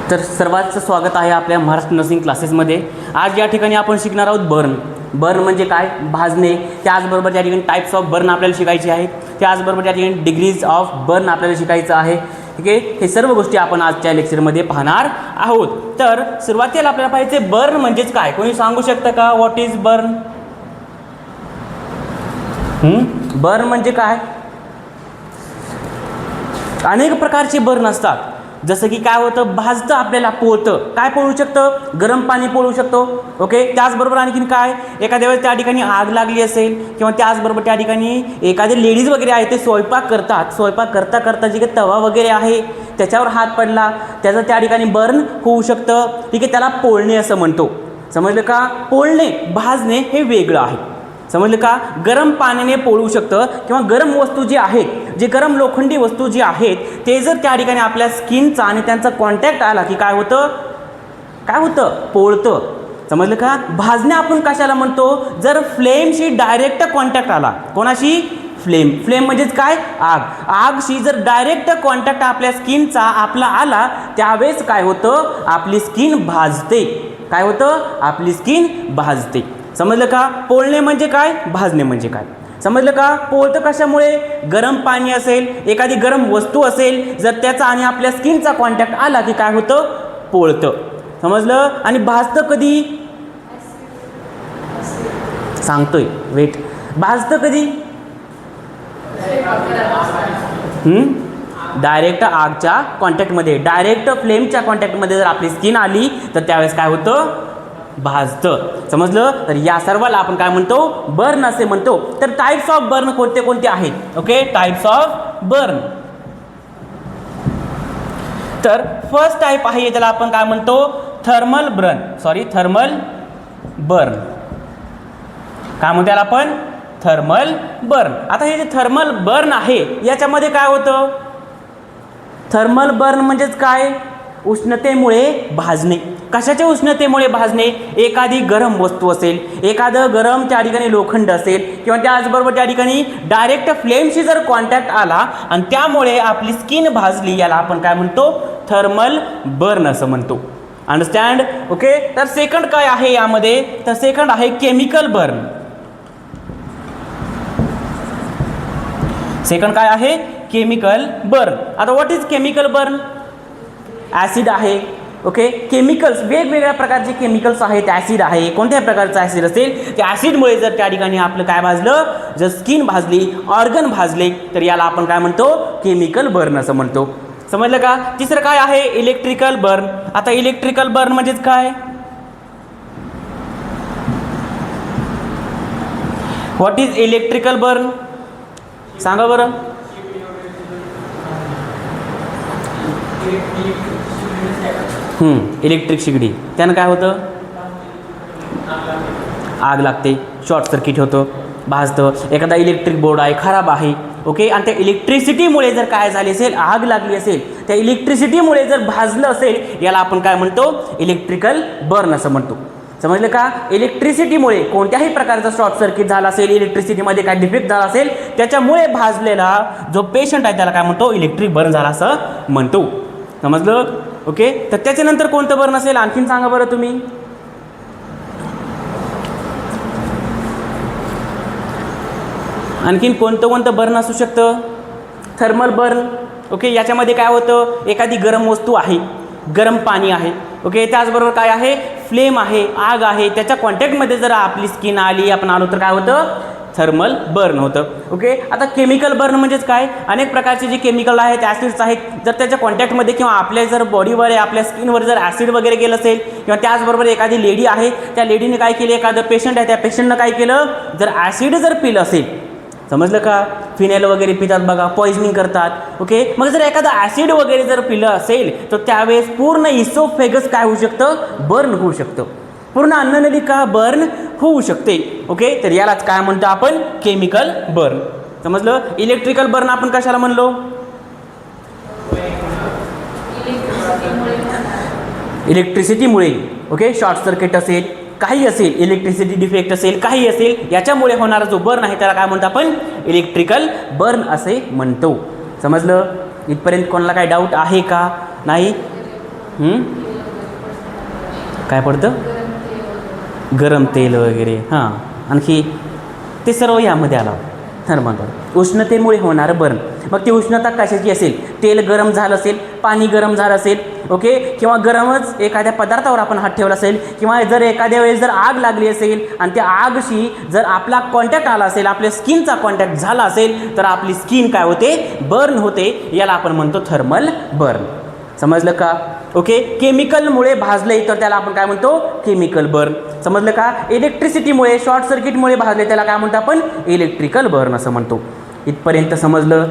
तर सर्वांचं स्वागत आहे आपल्या महाराष्ट्र नर्सिंग क्लासेसमध्ये। आज या ठिकाणी आपण शिकणार आहोत बर्न म्हणजे काय, भाजणे। त्याचबरोबर त्या ठिकाणी टाइप्स ऑफ बर्न आपल्याला शिकायचे आहेत। त्याचबरोबर त्या ठिकाणी डिग्रीज ऑफ बर्न आपल्याला शिकायचं आहे। ठीक आहे, हे सर्व गोष्टी आपण आजच्या लेक्चरमध्ये पाहणार आहोत। तर सुरुवातीला आपल्याला पाहायचे बर्न म्हणजेच काय, कोणी सांगू शकतं का व्हॉट इज बर्न? बर्न म्हणजे काय? अनेक प्रकारचे बर्न असतात, जसं की काय होतं, भाजतं आपल्याला, पोळतं, काय पोळू शकतं, गरम पाणी पोळू शकतो। ओके, त्याचबरोबर आणखीन काय, एखाद्या वेळेस त्या ठिकाणी आग लागली असेल किंवा त्याचबरोबर त्या ठिकाणी एखादे लेडीज वगैरे आहे ते स्वयंपाक करतात, स्वयंपाक करता करता जे काही तवा वगैरे आहे त्याच्यावर हात पडला, त्याचं त्या ठिकाणी बर्न होऊ शकतं। ठीक आहे, त्याला पोळणे असं म्हणतो। समजलं का? पोळणे, भाजणे हे वेगळं आहे, समजलं का? गरम पाण्याने पोळू शकतं किंवा गरम वस्तू जी आहेत, जे गरम लोखंडी वस्तू जी आहेत ते जर त्या ठिकाणी आपल्या स्किनचा आणि त्यांचा कॉन्टॅक्ट आला की काय होतं, पोळतं। समजलं का? भाजणे आपण कशाला म्हणतो, जर फ्लेमशी डायरेक्ट कॉन्टॅक्ट आला, कोणाशी? फ्लेम म्हणजेच काय, आगशी जर डायरेक्ट कॉन्टॅक्ट आपल्या स्किनचा आपला आला त्यावेळेस काय होतं, आपली स्किन भाजते। काय होतं? आपली स्किन भाजते। समजलं का? पोळणे म्हणजे काय, भाजणे म्हणजे काय, समजलं का? पोळतं कशामुळे, गरम पाणी असेल, एखादी गरम वस्तू असेल, जर त्याचा आणि आपल्या स्किनचा कॉन्टॅक्ट आला की काय होतं, पोळतं। समजलं? आणि भाजतं कधी, सांगतोय वेट, भाजतं कधी? डायरेक्ट आगच्या कॉन्टॅक्टमध्ये, डायरेक्ट फ्लेमच्या कॉन्टॅक्टमध्ये जर आपली स्किन आली तर त्यावेळेस काय होतं, भाजतं। समजलं? तर या सर्वाला आपण काय म्हणतो, बर्न असे म्हणतो। तर टाइप्स ऑफ बर्न कोणते कोणते आहेत? Okay, types of burn. तर फर्स्ट टाइप आहे, त्याला आपण काय म्हणतो, थर्मल बर्न। काय म्हणतो त्याला आपण, थर्मल बर्न। आता हे जे थर्मल बर्न आहे याच्यामध्ये काय होतं, थर्मल बर्न म्हणजेच काय, उष्णतेमुळे भाजणे। कशाच्या उष्णतेमुळे भाजणे? एखादी गरम वस्तू असेल, एखादं गरम त्या ठिकाणी लोखंड असेल किंवा त्याचबरोबर त्या ठिकाणी डायरेक्ट फ्लेमशी जर कॉन्टॅक्ट आला आणि त्यामुळे आपली स्किन भाजली, याला आपण काय म्हणतो, थर्मल बर्न असं म्हणतो। अंडरस्टँड? ओके, तर सेकंड काय आहे यामध्ये, तर सेकंड आहे केमिकल बर्न। सेकंड काय आहे, केमिकल बर्न। आता what is chemical burn? Acid आहे। ओके, केमिकल्स, वेगवेगळ्या प्रकारचे केमिकल्स आहेत, ॲसिड आहे, कोणत्या प्रकारचं ॲसिड असेल त्या ॲसिडमुळे जर त्या ठिकाणी आपलं काय भाजलं, जर स्किन भाजली, ऑर्गन भाजले, तर याला आपण काय म्हणतो, केमिकल बर्न असं म्हणतो। समजलं का? तिसरं काय आहे, इलेक्ट्रिकल बर्न। आता इलेक्ट्रिकल बर्न म्हणजेच काय, व्हॉट इज इलेक्ट्रिकल बर्न, सांगा बरं। इलेक्ट्रिक शिगडी, त्यानं काय होतं, आग लागते, शॉर्ट सर्किट होतं, भाजतं। एखादा इलेक्ट्रिक बोर्ड आहे, खराब आहे, ओके, आणि त्या इलेक्ट्रिसिटीमुळे जर काय झाली असेल, आग लागली असेल, त्या इलेक्ट्रिसिटीमुळे जर भाजलं असेल, याला आपण काय म्हणतो, इलेक्ट्रिकल बर्न असं म्हणतो। समजलं का? इलेक्ट्रिसिटीमुळे कोणत्याही प्रकारचा शॉर्ट सर्किट झाला असेल, इलेक्ट्रिसिटीमध्ये काय डिफेक्ट झाला असेल, त्याच्यामुळे भाजलेला जो पेशंट आहे त्याला काय म्हणतो, इलेक्ट्रिक बर्न झाला असं म्हणतो। समजलं? ओके, तर त्याच्यानंतर कोणतं बर्न असेल, आणखीन सांगा बरं तुम्ही। आणखीन कोणतं बर्न असू शकतं, थर्मल बर्न। ओके, याच्यामध्ये काय होतं, एखादी गरम वस्तू आहे, गरम पाणी आहे, ओके, त्याचबरोबर काय आहे, फ्लेम आहे, आग आहे, त्याच्या कॉन्टॅक्टमध्ये जर आपली स्किन आली, आपण आलो तर काय होतं, थर्मल बर्न होतं। ओके, आता केमिकल बर्न म्हणजेच काय, अनेक प्रकारचे जे केमिकल आहेत, ॲसिड्स आहेत, जर त्याच्या कॉन्टॅक्टमध्ये किंवा आपल्या जर बॉडीवर, आपल्या स्किनवर जर ॲसिड वगैरे गेलं असेल किंवा त्याचबरोबर एखादी लेडी आहे, त्या लेडीने काय केले, एखादं पेशंट आहे, त्या पेशंटनं काय केलं, जर ॲसिड जर पिलं असेल, समजलं का, फिनाईल वगैरे पितात बघा, पॉइझनिंग करतात। ओके, मग जर एखादं ॲसिड वगैरे जर पिलं असेल तर त्यावेळेस पूर्ण इसोफेगस काय होऊ शकतं, बर्न होऊ शकतं, पूर्ण अन्ननलिका बर्न होऊ शकते। ओके, तर यालाच काय म्हणतो आपण, केमिकल बर्न। समजलं? इलेक्ट्रिकल बर्न आपण कशाला म्हणलो, इलेक्ट्रिसिटीमुळे, ओके, शॉर्ट सर्किट असेल, काही असेल, इलेक्ट्रिसिटी डिफेक्ट असेल, काही असेल, याच्यामुळे होणारा जो बर्न आहे त्याला काय म्हणतो आपण, इलेक्ट्रिकल बर्न असे म्हणतो। समजलं? इथपर्यंत कोणाला काही डाऊट आहे का? नाही? काय पडतं? गरम तेल वगैरे. हां, आणखी ते सर्व यामध्ये आलं थर्मल बर्न. उष्णतेमुळे होणारं बर्न. मग ती उष्णता कशाची असेल? तेल गरम झालं असेल, पाणी गरम झालं असेल, ओके, किंवा गरमच एखाद्या पदार्थावर आपण हात ठेवला असेल, किंवा जर एखाद्या वेळेस जर आग लागली असेल आणि त्या आगशी जर आपला कॉन्टॅक्ट आला असेल, आपल्या स्किनचा कॉन्टॅक्ट झाला असेल, तर आपली स्किन काय होते? बर्न होते. याला आपण म्हणतो थर्मल बर्न. समजलं का? ओके. केमिकलमुळे भाजले तर त्याला आपण काय म्हणतो? Chemical burn. समजलं का? इलेक्ट्रिसिटीमुळे, शॉर्ट सर्किटमुळे भाजले त्याला काय म्हणतो आपण? इलेक्ट्रिकल बर्न असं म्हणतो. इथपर्यंत समजलं?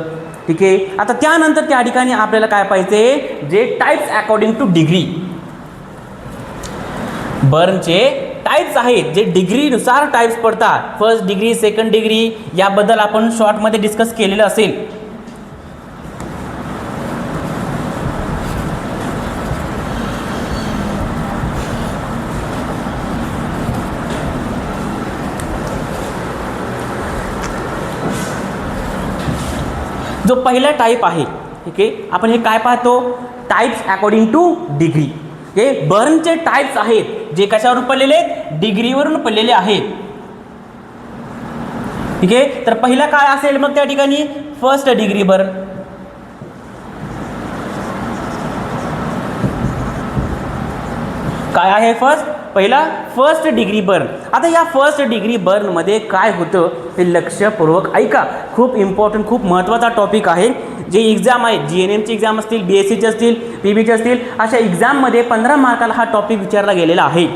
ठीक आहे. आता त्यानंतर त्या ठिकाणी आपल्याला काय पाहिजे? जे टाईप्स अकॉर्डिंग टू डिग्री. बर्नचे टाईप्स आहेत जे डिग्रीनुसार टाईप्स पडतात. फर्स्ट डिग्री, सेकंड डिग्री, याबद्दल आपण शॉर्टमध्ये डिस्कस केलेलं असेल. जो पहिला टाईप आहे, ठीक आहे, आपण हे काय पाहतो? Types according to degree. हे बर्नचे टाईप्स आहेत जे कशावरून पडलेले आहेत? डिग्रीवरून पडलेले आहेत. ठीक आहे. तर पहिला काय असेल मग त्या ठिकाणी? First degree burn. काय आहे पहिला? First degree burn. आता या फर्स्ट डिग्री बर्नमध्ये काय होतं हे लक्षपूर्वक ऐका. खूप इम्पॉर्टंट, खूप महत्त्वाचा टॉपिक आहे. जे एक्झाम आहेत, GNMची एक्झाम असतील, BSCचे असतील, PBचे असतील, अशा एक्झाममध्ये 15 मार्काला हा टॉपिक विचारला गेलेला आहे.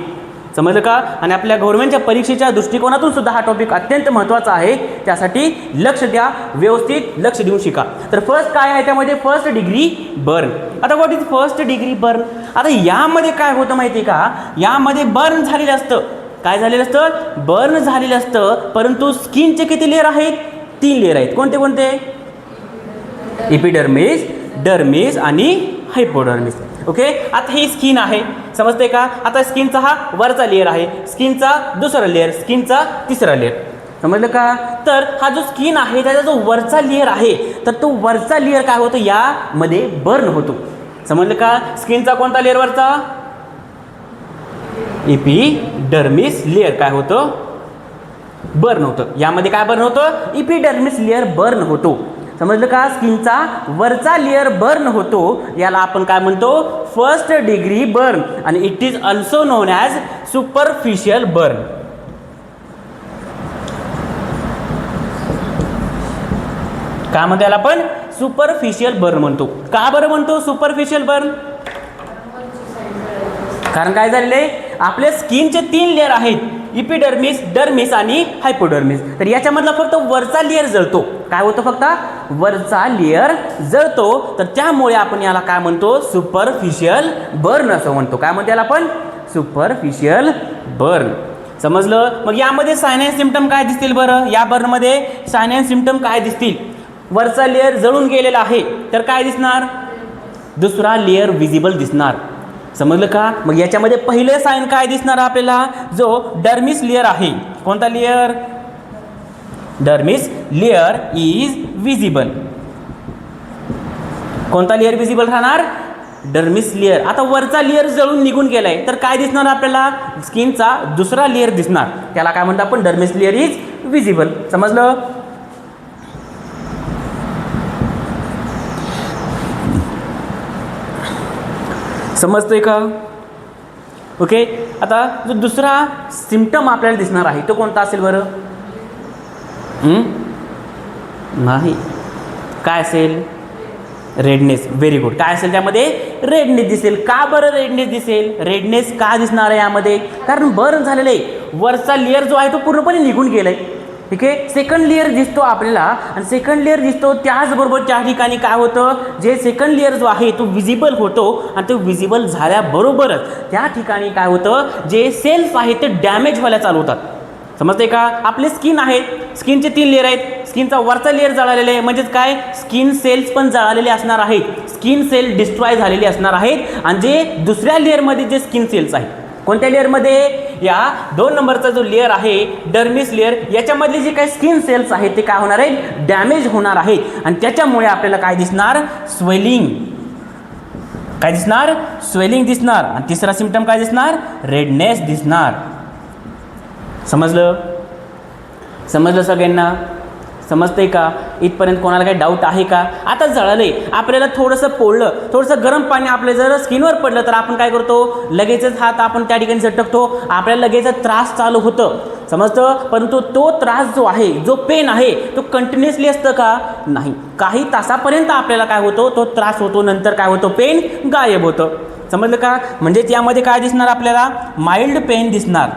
समजलं का? आणि आपल्या गव्हर्नमेंटच्या परीक्षेच्या दृष्टिकोनातून सुद्धा हा टॉपिक अत्यंत महत्त्वाचा आहे. त्यासाठी लक्ष द्या, व्यवस्थित लक्ष देऊन शिका. तर फर्स्ट काय आहे त्यामध्ये? First degree burn. आता what is first degree burn? आता यामध्ये काय होतं माहिती आहे का? यामध्ये बर्न झालेलं असतं. काय झालेलं असतं? बर्न झालेलं असतं. परंतु स्किनचे किती लेअर आहेत? 3 लेअर आहेत. कोणते कोणते? एपिडर्मिस, डर्मिस आणि हायपोडर्मिस. ओके. आता ही स्किन आहे, समजते का? आता स्किनचा हा वरचा लेअर आहे, स्किनचा दुसरा लेअर, स्किनचा तिसरा लेअर. समजलं का? तर हा जो स्किन आहे त्याचा जो वरचा लेअर आहे, तर तो वरचा लेअर काय होतो? यामध्ये बर्न होतो. समजलं का? स्किनचा कोणता लेअर वरचा? एपिडर्मिस लेअर काय होतं? बर्न होतं. यामध्ये काय बर्न होतं? एपिडर्मिस लेअर बर्न होतो. समजलं का? स्किनचा वरचा लेअर बर्न होतो. याला आपण काय म्हणतो? First degree burn. आणि it is also known as superficial burn. काय म्हणतो याला आपण? सुपरफिशियल बर्न म्हणतो. का बरं म्हणतो सुपरफिशियल बर्न? कारण काय झालेलं आहे? आपल्या स्किनचे 3 लेअर आहेत, एपिडर्मिस, डर्मिस आणि हायपोडर्मिस. तर याच्यामधला फक्त वरचा लेअर जळतो. काय होतं? फक्त वरचा लेअर जळतो. तर त्यामुळे आपण याला काय म्हणतो? सुपरफिशियल बर्न असं म्हणतो. काय म्हणतो याला आपण? Superficial burn. समजलं? मग यामध्ये साइन अँड सिम्पटम काय दिसतील बरं? या बर्नमध्ये साइन अँड सिम्पटम काय दिसतील? वरचा लेअर जळून गेलेला आहे तर काय दिसणार? दुसरा लेअर विजिबल दिसणार. समजलं का? मग याच्यामध्ये पहिले साइन काय दिसणार आपल्याला? जो डर्मिस लेअर आहे. कोणता layer? Dermis layer is visible. कोणता लेअर विजिबल राहणार? Dermis layer. आता वरचा लेअर जळून निघून गेलाय तर काय दिसणार आपल्याला? स्किनचा दुसरा लेअर दिसणार. त्याला काय म्हणतो आपण? Dermis layer is visible. समजलं? समजतंय का? ओके. आता जो दुसरा सिम्पटम आपल्याला दिसणार आहे तो कोणता असेल बरं? नाही. काय असेल? रेडनेस. Very good. काय असेल त्यामध्ये? रेडनेस दिसेल. का बरं रेडनेस दिसेल? रेडनेस का दिसणार आहे यामध्ये? कारण बर्न झालेलं आहे. वरचा लेअर जो आहे तो पूर्णपणे निघून गेलाय. ठीक आहे. सेकंड लेअर दिसतो आपल्याला आणि सेकंड लेअर दिसतो त्याचबरोबर त्या ठिकाणी काय होतं? जे सेकंड लेअर जो आहे तो विजिबल होतो आणि तो विजिबल झाल्याबरोबरच त्या ठिकाणी काय होतं? जे सेल्स आहेत ते डॅमेज व्हायला चालू होतात. समजते का? आपले स्किन आहे, स्किनचे 3 लेअर आहेत. स्किनचा वरचा लेअर जळालेला आहे म्हणजेच काय? स्किन सेल्स पण जळालेले असणार आहेत. स्किन सेल डिस्ट्रॉय झालेले असणार आहेत. आणि जे दुसऱ्या लेअरमध्ये जे स्किन सेल्स आहेत, कोणत्या लेअरमध्ये? या 2 नंबरचा जो लेअर आहे डर्मिस लेअर, याच्यामधले जे काही स्किन सेल्स आहेत ते काय होणार आहेत? डॅमेज होणार आहेत. आणि त्याच्यामुळे आपल्याला काय दिसणार? स्वेलिंग. काय दिसणार? स्वेलिंग दिसणार. आणि तिसरा सिम्पटम काय दिसणार? रेडनेस दिसणार. समजलं? समजलं सगळ्यांना? समजतंय का? इथपर्यंत कोणाला काही डाऊट आहे का? आता जळालंय, आपल्याला थोडंसं पोळलं, थोडंसं गरम पाणी आपल्या जर स्किनवर पडलं तर आपण काय करतो? लगेचच हात आपण त्या ठिकाणी झटकतो, आपल्याला लगेचच त्रास चालू होतं. समजतं? परंतु तो त्रास जो आहे, जो पेन आहे, तो कंटिन्युअसली असतं का? नाही. काही तासापर्यंत आपल्याला काय होतो? तो त्रास होतो. नंतर काय होतो? पेन गायब होतं. समजलं का? म्हणजे त्यामध्ये काय दिसणार आपल्याला? माइल्ड पेन दिसणार.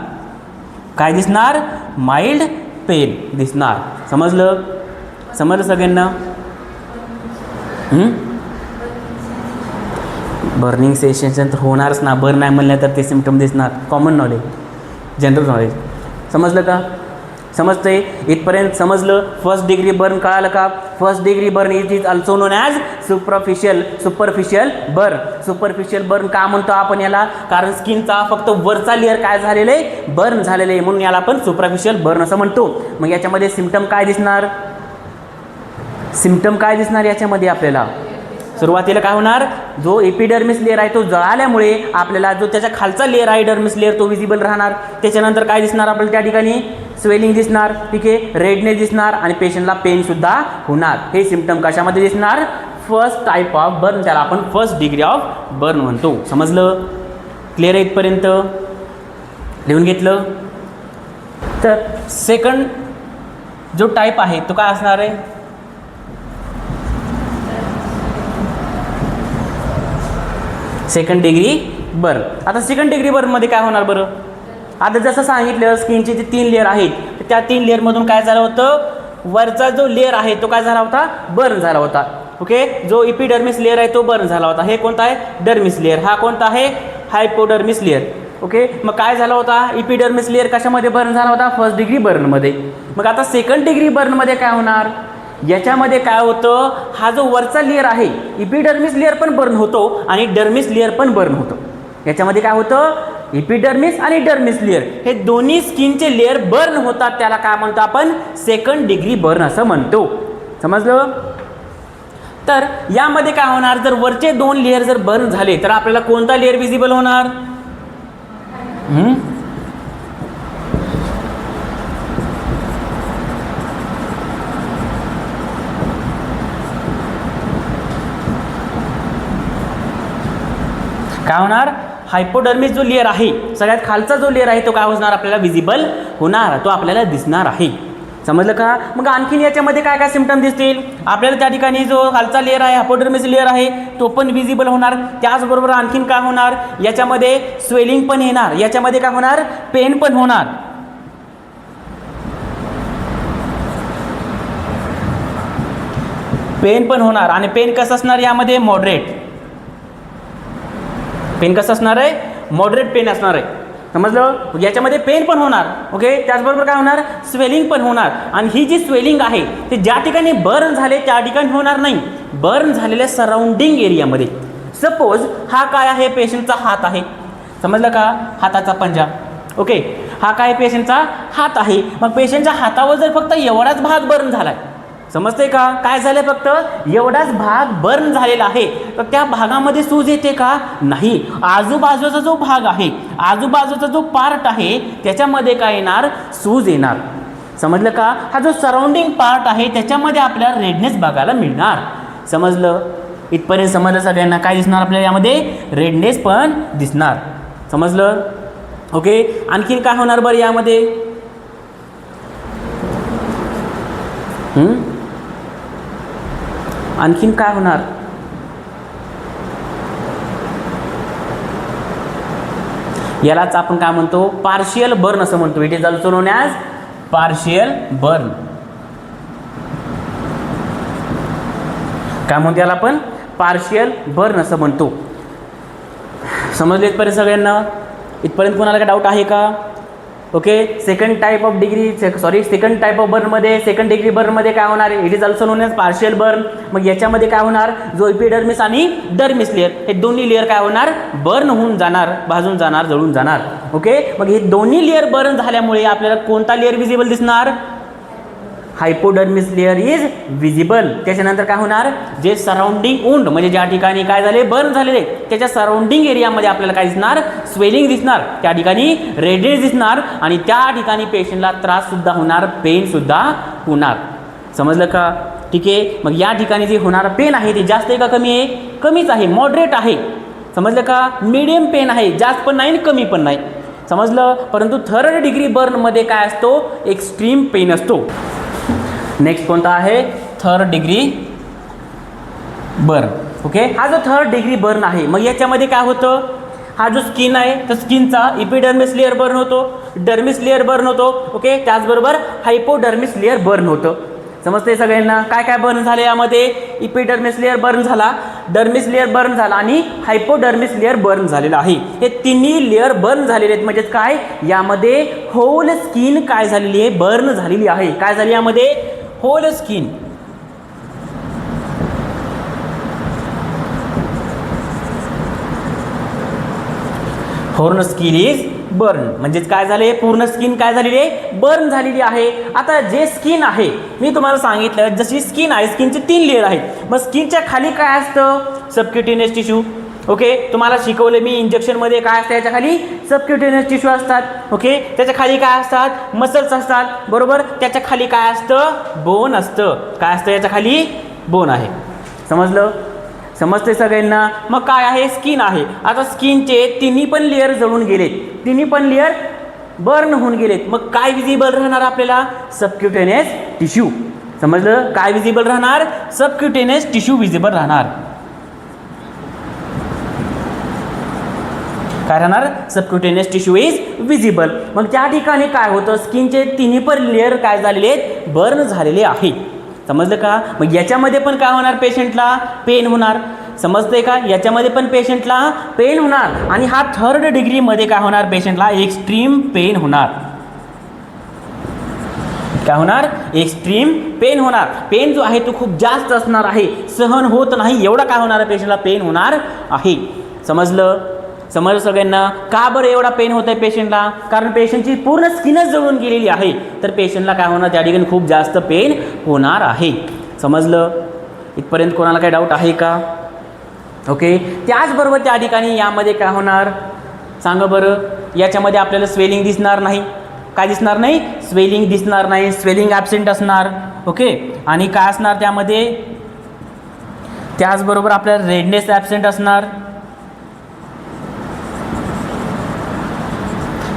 काय दिसणार? माइल्ड पेन दिसणार. समजलं? समजलं सगळ्यांना? बर्निंग सेन्सेशन तर होणारच ना. बर्न नाही म्हणलं तर ते सिम्पटम दिसणार. Common knowledge, general knowledge. समजलं का? समजतंय? इथपर्यंत समजलं? फर्स्ट डिग्री बर्न कळालं का? First degree burn is also known as superficial burn. Superficial burn का म्हणतो आपण याला? कारण स्किनचा फक्त वरचा लेअर काय झालेलं आहे? बर्न झालेलं आहे, म्हणून याला आपण सुपरफिशियल बर्न असं म्हणतो. मग याच्यामध्ये सिम्पटम काय दिसणार? सिम्पटम काय दिसणार याच्यामध्ये आपल्याला? सुरुवातीला काय होणार? जो एपिडर्मिस लेअर आहे तो जळाल्यामुळे आपल्याला जो त्याच्या खालचा लेअर आहे डर्मिस लेअर तो विजिबल राहणार. त्याच्यानंतर काय दिसणार आपल्याला? त्या ठिकाणी स्वेलिंग दिसणार. ठीक आहे, रेडनेस दिसणार आणि पेशंटला पेन सुद्धा होणार. हे सिम्पटम कशामध्ये दिसणार? फर्स्ट टाईप ऑफ बर्न, त्याला आपण फर्स्ट डिग्री ऑफ बर्न म्हणतो. समजलं? क्लिअर आहे इथपर्यंत? लिहून घेतलं? तर सेकंड जो टाईप आहे तो काय असणार आहे? Second degree burn. आता सेकंड डिग्री बर्नमध्ये काय होणार बरं? आता जसं सांगितलं स्किनचे जे 3 लेअर आहेत, त्या 3 लेअरमधून काय झालं होतं? वरचा जो लेअर आहे तो काय झाला होता? बर्न झाला होता. ओके, जो इपिडर्मिस लेअर आहे तो बर्न झाला होता. हे कोणता आहे? Dermis layer. हा कोणता आहे? हायपोडर्मिस लेअर. ओके, मग काय झाला होता? इपिडर्मिस लेअर कशामध्ये बर्न झाला होता? फर्स्ट डिग्री बर्नमध्ये. मग आता सेकंड डिग्री बर्नमध्ये काय होणार? याच्यामध्ये काय होतं? हा जो वरचा लेअर आहे इपिडर्मिस लेअर पण बर्न होतो आणि डर्मिस लेअर पण बर्न होतं. याच्यामध्ये काय होतं? इपिडर्मिस आणि डर्मिस लेअर हे दोन्ही स्किनचे लेअर बर्न होतात. त्याला काय म्हणतो आपण? सेकंड डिग्री बर्न असं म्हणतो. समजलं? तर यामध्ये काय होणार? जर वरचे 2 लेअर जर बर्न झाले तर आपल्याला कोणता लेअर विजिबल होणार? काय होणार? हायपोडर्मिस जो लेअर आहे, सगळ्यात खालचा जो लेअर आहे तो काय होणार? आपल्याला विजिबल होणार, तो आपल्याला दिसणार आहे. समजलं का? मग आणखीन याच्यामध्ये काय काय सिम्पटम दिसतील आपल्याला? त्या ठिकाणी जो खालचा लेअर आहे, हायपोडर्मिस लेअर आहे, तो पण विजिबल होणार. त्याचबरोबर आणखीन काय होणार? याच्यामध्ये स्वेलिंग पण येणार. याच्यामध्ये काय होणार? पेन पण होणार. पेन पण होणार. आणि पेन कसं असणार यामध्ये? मॉडरेट. पेन कसं असणार आहे? मॉडरेट पेन असणार आहे. समजलं? याच्यामध्ये पेन पण होणार. ओके, त्याचबरोबर काय होणार? स्वेलिंग पण होणार. आणि ही जी स्वेलिंग आहे ते ज्या ठिकाणी बर्न झाले त्या ठिकाणी होणार नाही, बर्न झालेल्या सराउंडिंग एरियामध्ये. सपोज हा काय आहे? पेशंटचा हात आहे. समजलं का? हाताचा पंजा. ओके, हा काय? पेशंटचा हात आहे. मग पेशंटच्या हातावर जर फक्त एवढाच भाग बर्न झालाय, समजते का? काय झालं? फक्त एवढाच भाग बर्न झालेला आहे, तर त्या भागामध्ये सूज येते का? नाही. आजूबाजूचा जो भाग आहे, आजूबाजूचा जो पार्ट आहे त्याच्यामध्ये काय येणार? सूज येणार. समजलं का? हा जो सराउंडिंग पार्ट आहे त्याच्यामध्ये आपल्याला रेडनेस बघायला मिळणार. समजलं? इथपर्यंत समजलं सगळ्यांना? काय दिसणार आपल्याला यामध्ये? रेडनेस पण दिसणार. समजलं? ओके, आणखीन काय होणार बरं यामध्ये? आणखीन काय होणार? यालाच आपण काय म्हणतो? पार्शियल बर्न असं म्हणतो. It is also known as partial burn. काय म्हणतो याला आपण? पार्शियल बर्न असं म्हणतो. समजले इथपर्यंत सगळ्यांना? इथपर्यंत कोणाला काय डाऊट आहे का? ओके, सेकंड टाईप ऑफ बर्नमध्ये, सेकंड डिग्री बर्नमध्ये काय होणार? It is also known as partial burn. मग याच्यामध्ये काय होणार? जो एपिडर्मिस आणि डर्मिस लेअर हे दोन्ही लेअर काय होणार? बर्न होऊन जाणार, भाजून जाणार, जळून जाणार. ओके, मग हे दोन्ही लेअर बर्न झाल्यामुळे आपल्याला कोणता लेअर विजिबल दिसणार? हायपोडर्मिस लेअर इज विजिबल. त्याच्यानंतर काय होणार, जे सराउंडिंग वुंड म्हणजे ज्या ठिकाणी काय झाले, बर्न झालेले, त्याच्या सराउंडिंग एरियामध्ये आपल्याला काय दिसणार, स्वेलिंग दिसणार, त्या ठिकाणी रेडनेस दिसणार आणि त्या ठिकाणी पेशंटला त्रास सुद्धा होणार, पेन सुद्धा होणार. समजलं का? ठीक आहे. मग या ठिकाणी जे होणार पेन आहे ते जास्त आहे का कमी आहे? कमीच आहे, मॉडरेट आहे. समजलं का? मीडियम पेन आहे, जास्त पण नाही कमी पण नाही. समजलं? परंतु थर्ड डिग्री बर्नमध्ये काय असतो, एक्स्ट्रीम पेन असतो. नेक्स्ट कोणता आहे, थर्ड डिग्री बर्न. ओके, हा जो थर्ड डिग्री बर्न आहे, मग याच्यामध्ये काय होतं, हा जो स्किन आहे तर स्किनचा इपिडर्मिस लेअर बर्न होतो, डर्मिस लेअर बर्न होतो. ओके, त्याचबरोबर हायपोडर्मिस लेअर बर्न होतं. समजते सगळ्यांना? काय काय बर्न झाले यामध्ये, इपिडर्मिस लेअर बर्न झाला, डर्मिस लेअर बर्न झाला आणि हायपोडर्मिस लेअर बर्न झालेला आहे. हे तिन्ही लेअर बर्न झालेले आहेत. म्हणजे काय, यामध्ये होल स्किन काय झालेली आहे, बर्न झालेली आहे. काय झाली यामध्ये, whole skin. Whole skin is burn. म्हणजेच काय झाले, पूर्ण स्किन काय झालेली आहे, बर्न झालेली आहे. आता जे स्किन आहे, मी तुम्हाला सांगितलं जशी स्किन आहे, स्किनचे 3 लेअर आहेत. मग स्किनच्या खाली काय असतं, सबक्युटेनियस टिश्यू. ओके, तुम्हाला शिकवले मी इंजेक्शनमध्ये काय असतं, याच्या खाली सबक्युटेनियस टिश्यू असतात. ओके, त्याच्या खाली काय असतात, मसल्स असतात, बरोबर. त्याच्या खाली काय असतं, बोन असतं. काय असतं याच्या खाली, बोन आहे. समजलं? समजते सगळ्यांना? मग काय आहे, स्किन आहे. आता स्किनचे तिन्ही पण लेअर जळून गेलेत, तिन्ही पण लेअर बर्न होऊन गेलेत. मग काय विजिबल राहणार आपल्याला, सबक्युटेनियस टिश्यू. समजलं? काय विजिबल राहणार, सबक्युटेनियस टिश्यू विजिबल राहणार. काय राहणार, सबक्युटेनियस टिश्यू इज विजिबल. मग त्या ठिकाणी काय होतं, स्किनचे तिन्ही पण लेअर काय झालेले आहेत, बर्न झालेले आहेत. समजलं का? मग याच्यामध्ये पण काय होणार, पेशंटला पेन होणार. समजते का? याच्यामध्ये पण पेशंटला पेन होणार आणि हा थर्ड डिग्रीमध्ये काय होणार, पेशंटला एक्स्ट्रीम पेन होणार. काय होणार, एक्स्ट्रीम पेन होणार. पेन जो आहे तो खूप जास्त असणार आहे, सहन होत नाही एवढा काय होणार, पेशंटला पेन होणार आहे. समजलं? समजलं सगळ्यांना? का बरं एवढा पेन होत आहे पेशंटला, कारण पेशंटची पूर्ण स्किनच जळून गेलेली आहे, तर पेशंटला काय होणार, त्या ठिकाणी खूप जास्त पेन होणार आहे. समजलं? इथपर्यंत कोणाला काही डाऊट आहे का? ओके, त्याचबरोबर त्या ठिकाणी यामध्ये काय होणार सांगा बरं, याच्यामध्ये आपल्याला स्वेलिंग दिसणार नाही. काय दिसणार नाही, स्वेलिंग दिसणार नाही, स्वेलिंग ॲब्सेंट असणार. ओके, आणि काय असणार त्यामध्ये, त्याचबरोबर आपल्याला रेडनेस ॲब्सेंट असणार.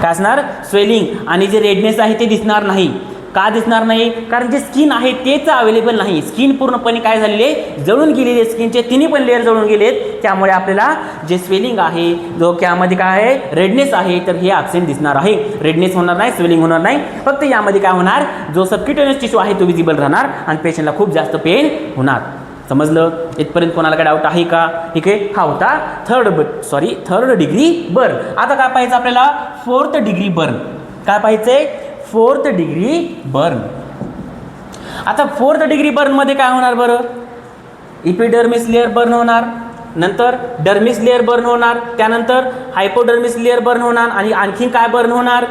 काय असणार, स्वेलिंग आणि जे रेडनेस आहे ते दिसणार नाही. का दिसणार नाही, कारण जे स्किन आहे तेच अवेलेबल नाही. स्किन पूर्णपणे काय झालेली आहे, जळून गेलेली आहे. स्किनचे तिन्ही पण लेअर जळून गेलेत, त्यामुळे आपल्याला जे स्वेलिंग आहे, जो त्यामध्ये काय आहे, रेडनेस आहे, तर हे ॲब्सेंट दिसणार आहे. रेडनेस होणार नाही, स्वेलिंग होणार नाही. फक्त यामध्ये काय होणार, जो सबक्युटेनियस टिश्यू आहे तो विजिबल राहणार आणि पेशंटला खूप जास्त पेन होणार. समजलं? इथपर्यंत कोणाला काय डाऊट आहे का? ठीक आहे, हा होता थर्ड डिग्री बर्न. आता काय पाहिजे आपल्याला, फोर्थ डिग्री बर्न. काय पाहिजे, फोर्थ डिग्री बर्न. आता फोर्थ डिग्री बर्नमध्ये काय होणार बरं, इपिडर्मिस लेअर बर्न होणार, नंतर डर्मिस लेअर बर्न होणार, त्यानंतर हायपोडर्मिस लेअर बर्न होणार आणि आणखीन काय बर्न होणार,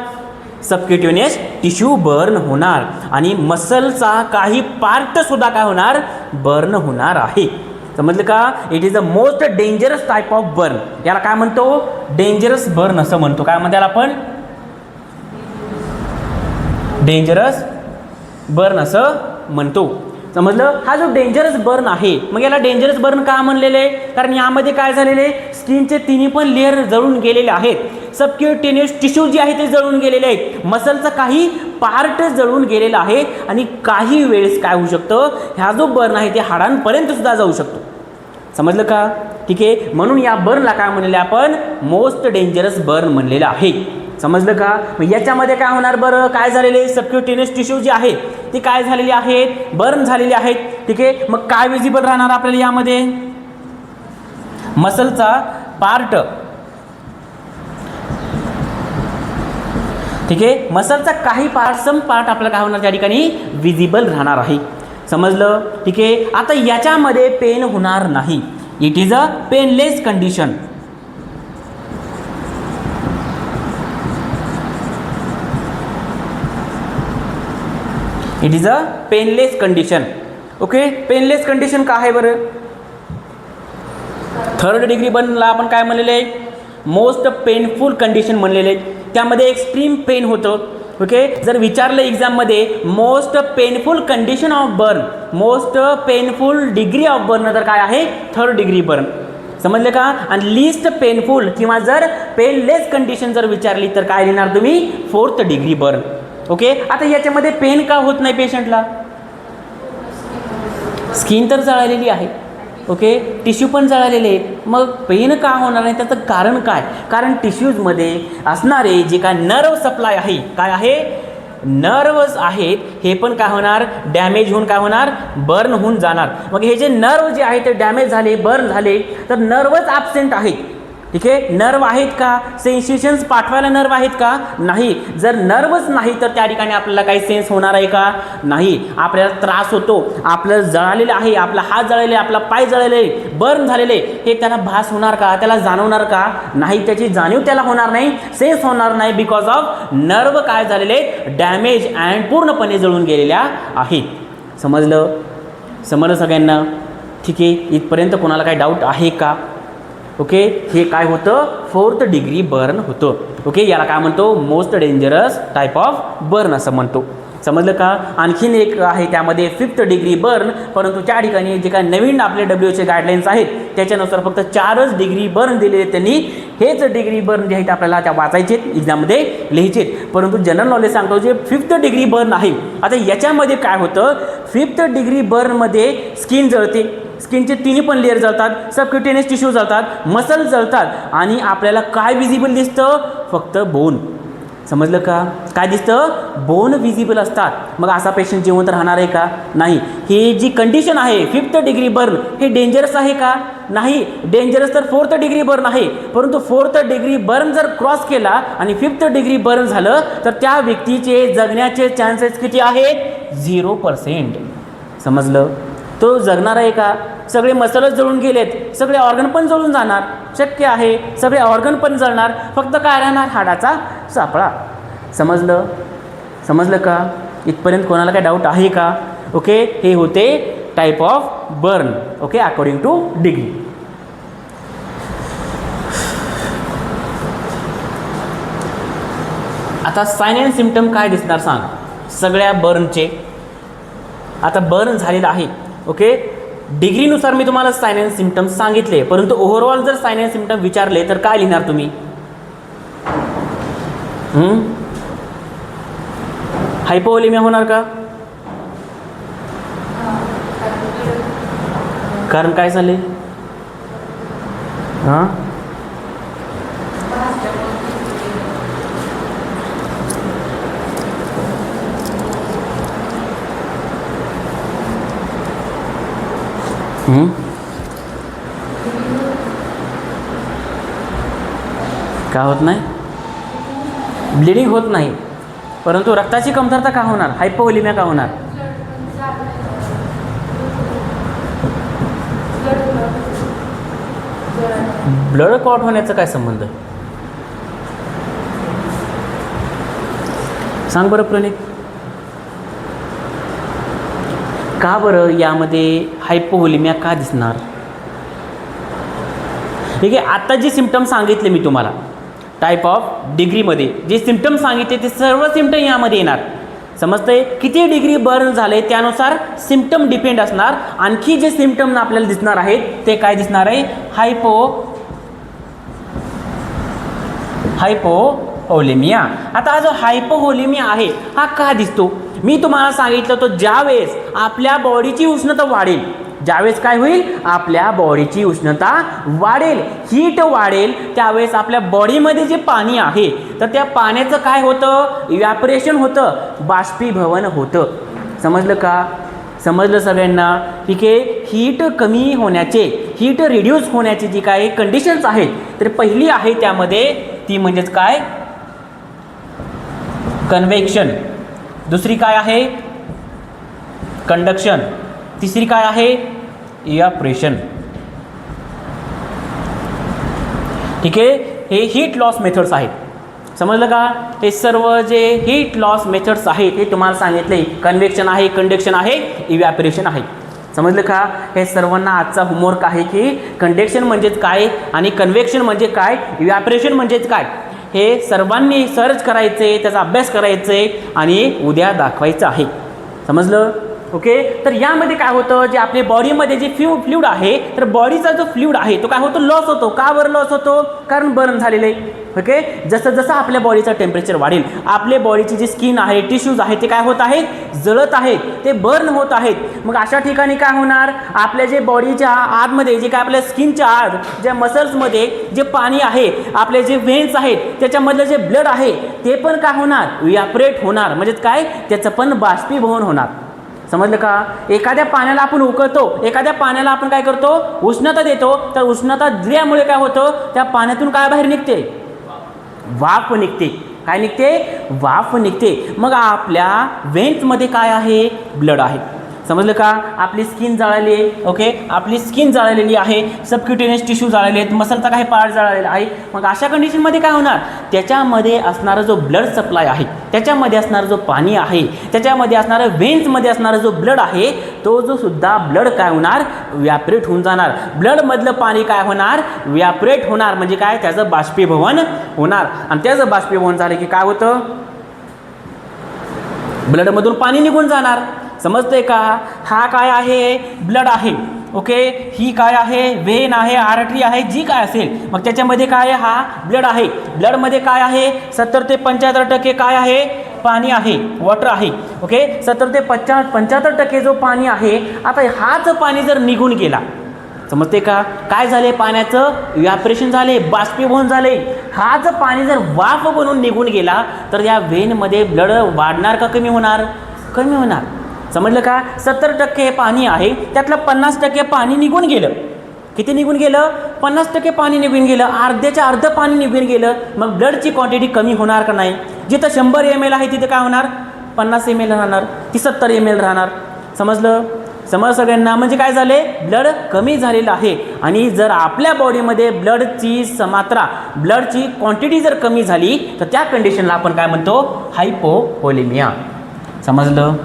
सबक्युटेनियस टिश्यू बर्न होणार आणि मसलचा काही पार्ट सुद्धा काय होणार, बर्न होणार आहे. समजलं का? It is the most dangerous type of burn. याला काय म्हणतो, डेंजरस बर्न असं म्हणतो. काय म्हणतो याला आपण, डेंजरस बर्न असं म्हणतो. समजलं? हा जो डेंजरस बर्न आहे, मग याला डेंजरस बर्न का म्हणलेले आहे, कारण यामध्ये काय झालेले, स्किनचे तिन्ही पण लेअर जळून गेलेले आहेत. सबक्युटेनियस टिश्यू जे आहे ते जळून गेलेले आहेत, मसलचा काही पार्ट जळून गेलेला आहे आणि काही वेळेस काय होऊ शकतं, ह्या जो बर्न आहे ते हाडांपर्यंत सुद्धा जाऊ शकतो. समजलं का? ठीक आहे, म्हणून या बर्नला काय म्हणलेलं आपण, मोस्ट डेंजरस बर्न म्हणलेलं आहे. समजलं का? मग याच्यामध्ये काय होणार बरं, काय झालेले, सबक्युटेनियस टिश्यू जे आहे ती काय झालेली आहेत, बर्न झालेली आहेत. ठीक आहे, मग काय विजिबल राहणार आपल्याला यामध्ये, मसलचा पार्ट. ठीक आहे, मसलचा काही पार्ट, सम पार्ट आपल्याला काय होणार त्या ठिकाणी विजिबल राहणार आहे. समजलं? ठीक आहे, आता याच्यामध्ये पेन होणार नाही. It is a painless condition. It is a painless condition. Okay, painless condition का आहे बरं? थर्ड डिग्री बर्नला आपण काय म्हणलेलं आहे? मोस्ट पेनफुल कंडिशन म्हणलेले आहे. त्यामध्ये एक्स्ट्रीम पेन होतं. ओके, जर विचारलं एक्झाममध्ये most painful condition of burn, most painful degree of burn, तर काय आहे? Third degree burn. समजले का? आणि लिस्ट पेनफुल किंवा जर पेनलेस कंडिशन जर विचारली तर काय लिहिणार तुम्ही? Fourth degree burn. ओके, आता याच्यामध्ये पेन का होत नाही पेशंटला? स्किन तर जळालेली आहे. ओके, टिश्यू पण जळालेले आहेत. मग पेन का होणार नाही? त्याचं कारण काय? कारण टिश्यूजमध्ये असणारे जे काय नर्व सप्लाय आहे, काय आहे? नर्व्स आहेत, हे पण काय होणार? डॅमेज होऊन काय होणार? बर्न होऊन जाणार. मग हे जे नर्व जे आहे ते डॅमेज झाले, बर्न झाले, तर नर्वच ॲब्सेंट आहेत. ठीक आहे, नर्व आहेत का? सेन्सेशन्स पाठवायला नर्व आहेत का? नाही. जर नर्वच नाही तर त्या ठिकाणी आपल्याला काही सेन्स होणार आहे का? नाही. आपल्याला त्रास होतो, आपलं जळालेलं आहे, आपला हात जळालेला आहे, आपला पाय जळालेले, बर्न झालेले, हे त्याला भास होणार का? त्याला जाणवणार का? नाही. त्याची जाणीव त्याला होणार नाही, सेन्स होणार नाही, बिकॉज ऑफ नर्व काय झालेले आहेत? डॅमेज अँड पूर्णपणे जळून गेलेल्या आहेत. समजलं? समजलं सगळ्यांना? ठीक आहे, इथपर्यंत कोणाला काही डाऊट आहे का? ओके, हे काय होतं? फोर्थ डिग्री बर्न होतं. ओके, याला काय म्हणतो? Most dangerous type of burn असं म्हणतो. समजलं का? आणखीन एक आहे त्यामध्ये फिफ्थ डिग्री बर्न, परंतु त्या ठिकाणी जे काय नवीन आपले WHO गाईडलाईन्स आहेत त्याच्यानुसार फक्त 4च डिग्री बर्न दिलेले आहेत त्यांनी. हेच डिग्री बर्न जे आहेत आपल्याला त्या वाचायचे, एक्झाममध्ये लिहायचे. परंतु जनरल नॉलेज सांगतो जे फिफ्थ डिग्री बर्न आहे, आता याच्यामध्ये काय होतं? फिफ्थ डिग्री बर्नमध्ये स्किन जळते, स्किनचे तिन्ही पण लेअर जळतात, सबक्युटेनियस टिश्यू जळतात, मसल जळतात, आणि आपल्याला काय विजिबल दिसतं? फक्त बोन. समजलं का? काय दिसतं? बोन विजिबल असतात. मग असा पेशंट जिवंत राहणार आहे का? नाही. ही जी कंडिशन आहे फिफ्थ डिग्री बर्न, हे डेंजरस आहे का? नाही. डेंजरस तर फोर्थ डिग्री बर्न आहे, परंतु फोर्थ डिग्री बर्न जर क्रॉस केला आणि फिफ्थ डिग्री बर्न झालं तर त्या व्यक्तीचे जगण्याचे चान्सेस किती आहेत? 0%. समजलं? तो जगणार आहे का? सगळे मसलच जळून गेलेत, सगळे ऑर्गन पण जळून जाणार, शक्य आहे. सगळे ऑर्गन पण जळणार, फक्त काय राहणार? हाडाचा सापळा. समजलं? समजलं का? इथपर्यंत कोणाला काय डाऊट आहे का? ओके, हे होते type of burn. Okay, according to degree. आता साइन अँड सिम्पटम काय दिसणार सांग सगळ्या बर्नचे? आता बर्न झालेलं आहे. ओके, डिग्रीनुसार मी तुम्हाला साइन अँड सिम्पटम्स सांगितले, परंतु ओव्हरऑल जर साइन अँड सिम्पटम विचारले तर काय लिहिणार तुम्ही? हायपोव्होलेमिया होणार का? कारण काय झाले? हां, का होत नाही? ब्लिडिंग होत नाही, परंतु रक्ताची कमतरता का होणार? हायपोव्होलेमिया का होणार? ब्लड क्लॉट होण्याचा काय संबंध? सांग बरं प्रणित, का बरं यामध्ये हायपोव्होलेमिया का दिसणार? ठीक आहे, आता जे सिम्पटम सांगितले मी तुम्हाला टाईप ऑफ डिग्रीमध्ये जे सिम्पटम सांगितले ते सर्व सिम्पटम यामध्ये येणार. समजतंय? किती डिग्री बर्न झाले त्यानुसार सिम्पटम डिपेंड असणार. आणखी जे सिम्पटम आपल्याला दिसणार आहेत ते काय दिसणार आहे? हायपोव्होलेमिया. आता हा जो हायपोव्होलेमिया आहे हा का दिसतो? मी तुम्हाला सांगितलं तो ज्यावेळेस आपल्या बॉडीची उष्णता वाढेल, ज्यावेळेस काय होईल? आपल्या बॉडीची उष्णता वाढेल, हीट वाढेल, त्यावेळेस आपल्या बॉडीमध्ये जे पाणी आहे तर त्या पाण्याचं काय होतं? इव्हॅपोरेशन होतं, बाष्पीभवन होतं. समजलं का? समजलं सगळ्यांना? ठीक आहे, हीट कमी होण्याचे, हीट रिड्यूस होण्याची जी काही कंडिशन्स आहेत तर पहिली आहे त्यामध्ये ती म्हणजेच काय? कन्व्हेक्शन. दुसरी काय आहे? कंडक्शन. तिसरी काय आहे? इव्हॅपोरेशन. ठीक आहे, हे हीट लॉस मेथड्स आहेत. समजलं का? हे सर्व जे हीट लॉस मेथड्स आहेत हे तुम्हाला सांगितले. कन्व्हेक्शन आहे, कंडक्शन आहे, इव्हॅपोरेशन आहे. समजलं का? हे सर्वांना आजचा होमवर्क आहे की कंडक्शन म्हणजेच काय आणि कन्व्हेक्शन म्हणजे काय, इव्हॅपोरेशन म्हणजेच काय, हे सर्वांनी सर्च करायचे, त्याचा अभ्यास करायचे आणि उद्या दाखवायचं आहे. समजलं? ओके. तर यामध्ये काय होतं, जे आपल्या बॉडीमध्ये जे फ्लूइड आहे, तर बॉडीचा जो फ्लूइड आहे तो काय होतो, लॉस होतो. का बरं लॉस होतो? कारण बर्न झालेले. ओके. जसं जसं आपल्या बॉडीचं टेम्परेचर वाढेल, आपल्या बॉडीची जी स्किन आहे, टिश्यूज आहेत ते काय होत आहेत, जळत आहेत, ते बर्न होत आहेत. मग अशा ठिकाणी काय होणार, आपल्या जे बॉडीच्या आतमध्ये जे काय आपल्या स्किनच्या आत ज्या मसल्समध्ये जे पाणी आहे, आपले जे व्हेन्स आहेत त्याच्यामधलं जे ब्लड आहे ते पण काय होणार, इव्हॅपोरेट होणार. म्हणजे काय, त्याचं पण बाष्पीभवन होणार. समजलं का? एखाद्या पाण्याला आपण उकळतो, एखाद्या पाण्याला आपण काय करतो, उष्णता देतो, तर उष्णता दिल्यामुळे काय होतं, त्या पाण्यातून काय बाहेर निघते, वाफ निघते. काय निघते, वाफ निघते. मग आपल्या व्हेन्समध्ये काय आहे, ब्लड आहे. समजलं का? आपली स्किन जळालेली आहे. ओके. आपली स्किन जळालेली आहे, सबक्युटेनियस टिश्यू जळालेले आहेत, मसलचा काही पार्ट जळालेला आहे. मग अशा कंडिशनमध्ये काय होणार, त्याच्यामध्ये असणारा जो ब्लड सप्लाय आहे, त्याच्यामध्ये असणारं जो पाणी आहे, त्याच्यामध्ये असणारं व्हेन्समध्ये असणारा जो ब्लड आहे, तो जो सुद्धा ब्लड काय होणार, व्हॅपोरेट होऊन जाणार. ब्लडमधलं पाणी काय होणार, व्हॅपोरेट होणार. म्हणजे काय, त्याचं बाष्पीभवन होणार. आणि त्याचं बाष्पीभवन झालं की काय होतं, ब्लडमधून पाणी निघून जाणार. समजते का? हा काय आहे, ब्लड आहे. ओके. ही काय आहे, वेन आहे, आर्टरी आहे, जी काय असेल. मग त्याच्यामध्ये काय आहे, हा ब्लड आहे. ब्लडमध्ये काय आहे, 70 ते 75% काय आहे, पाणी आहे, वॉटर आहे. ओके. 70 ते 75% जो पाणी आहे, आता हाच पाणी जर निघून गेला, समजते का, काय झाले, पाण्याचं इव्हॅपोरेशन झाले, बाष्पीभवन झाले. हाच पाणी जर वाफ बनून निघून गेला तर या वेनमध्ये ब्लड वाढणार का कमी होणार, कमी होणार. समजलं का? 70% पाणी आहे, त्यातलं 50% पाणी निघून गेलं. किती निघून गेलं, 50% पाणी निघून गेलं, अर्ध्याच्या अर्ध पाणी निघून गेलं. मग ब्लडची क्वांटिटी कमी होणार का नाही. जिथं 100 ml आहे तिथे काय होणार, 50 ml राहणार, ती 70 ml राहणार. समजलं? समज सगळ्यांना. म्हणजे काय झाले, ब्लड कमी झालेलं आहे. आणि जर आपल्या बॉडीमध्ये ब्लडची मात्रा, ब्लडची क्वांटिटी जर कमी झाली तर त्या कंडिशनला आपण काय म्हणतो, हायपोव्होलेमिया. समजलं?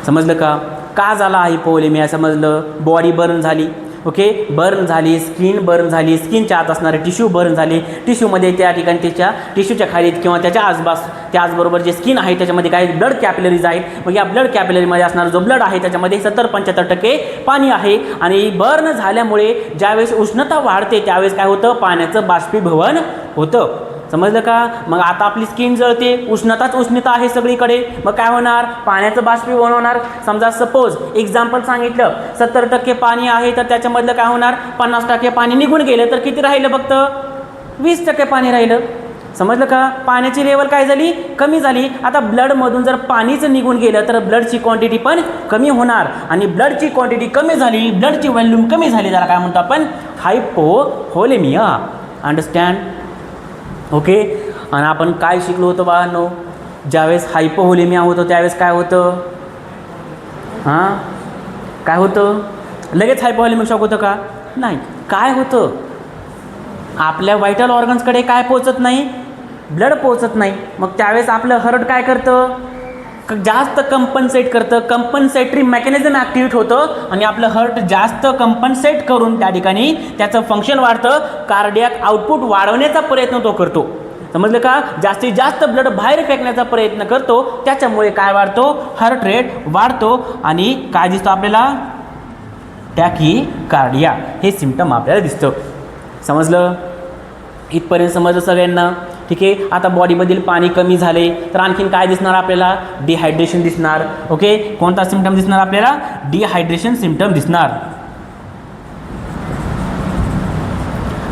समजलं का? का झाला हायपोव्होलेमिया, समजलं? बॉडी बर्न झाली. ओके. बर्न झाली, स्किन बर्न झाली, स्किनच्या आत असणारे टिश्यू बर्न झाले, टिश्यूमध्ये त्या ठिकाणी त्याच्या टिश्यूच्या खाली किंवा त्याच्या आसपास, त्याचबरोबर जे स्किन आहे त्याच्यामध्ये काही ब्लड कॅपिलरीज आहेत. मग या ब्लड कॅपिलरीमध्ये असणारा जो ब्लड आहे त्याच्यामध्ये 70-75% पाणी आहे. आणि बर्न झाल्यामुळे ज्यावेळेस उष्णता वाढते त्यावेळेस काय होतं, पाण्याचं बाष्पीभवन होतं. समजलं का? मग आता आपली स्किन जळते, उष्णता आहे सगळीकडे. मग काय होणार, पाण्याचं बाष्पीभवन होणार. समजा सपोज एक्झाम्पल सांगितलं, 70% पाणी आहे तर त्याच्यामधलं काय होणार, 50% पाणी निघून गेलं तर किती राहिलं, फक्त 20% पाणी राहिलं. समजलं का? पाण्याची लेवल काय झाली, कमी झाली. आता ब्लडमधून जर पाणीच निघून गेलं तर ब्लडची क्वांटिटी पण कमी होणार. आणि ब्लडची क्वांटिटी कमी झाली, ब्लडची व्हॉल्यूम कमी झाली, त्याला काय म्हणतो आपण, हायपोव्होलेमिया. अंडरस्टँड? ओके. आणि आपण काय शिकलो होतो बाळांनो, ज्यावेळेस हायपोव्होलेमिया होतं त्यावेळेस काय होतं, हां काय होतं, लगेच हायपोव्होलेमिक शॉक होतं का, नाही. काय होतं, आपल्या व्हायटल ऑर्गन्सकडे काय पोचत नाही, ब्लड पोचत नाही. मग त्यावेळेस आपलं हार्ट काय करतं, जास्त कंपन्सेट करतं, कंपन्सेटरी मेकॅनिझम ॲक्टिव्हेट होतं आणि आपलं हार्ट जास्त कंपन्सेट करून त्या ठिकाणी त्याचं फंक्शन वाढतं, कार्डियाक आउटपुट वाढवण्याचा प्रयत्न तो करतो. समजलं का? जास्तीत जास्त ब्लड बाहेर फेकण्याचा प्रयत्न करतो, त्याच्यामुळे काय वाढतो, हार्ट रेट वाढतो आणि काय दिसतो आपल्याला, टॅकीकार्डिया हे सिम्पटम आपल्याला दिसतं. समजलं? इथपर्यंत समजलं सगळ्यांना? ठीक आहे. आता बॉडीमधील पाणी कमी झाले तर आणखीन काय दिसणार आपल्याला, डिहायड्रेशन दिसणार. ओके. कोणता सिम्पटम दिसणार आपल्याला, डिहायड्रेशन सिम्पटम दिसणार.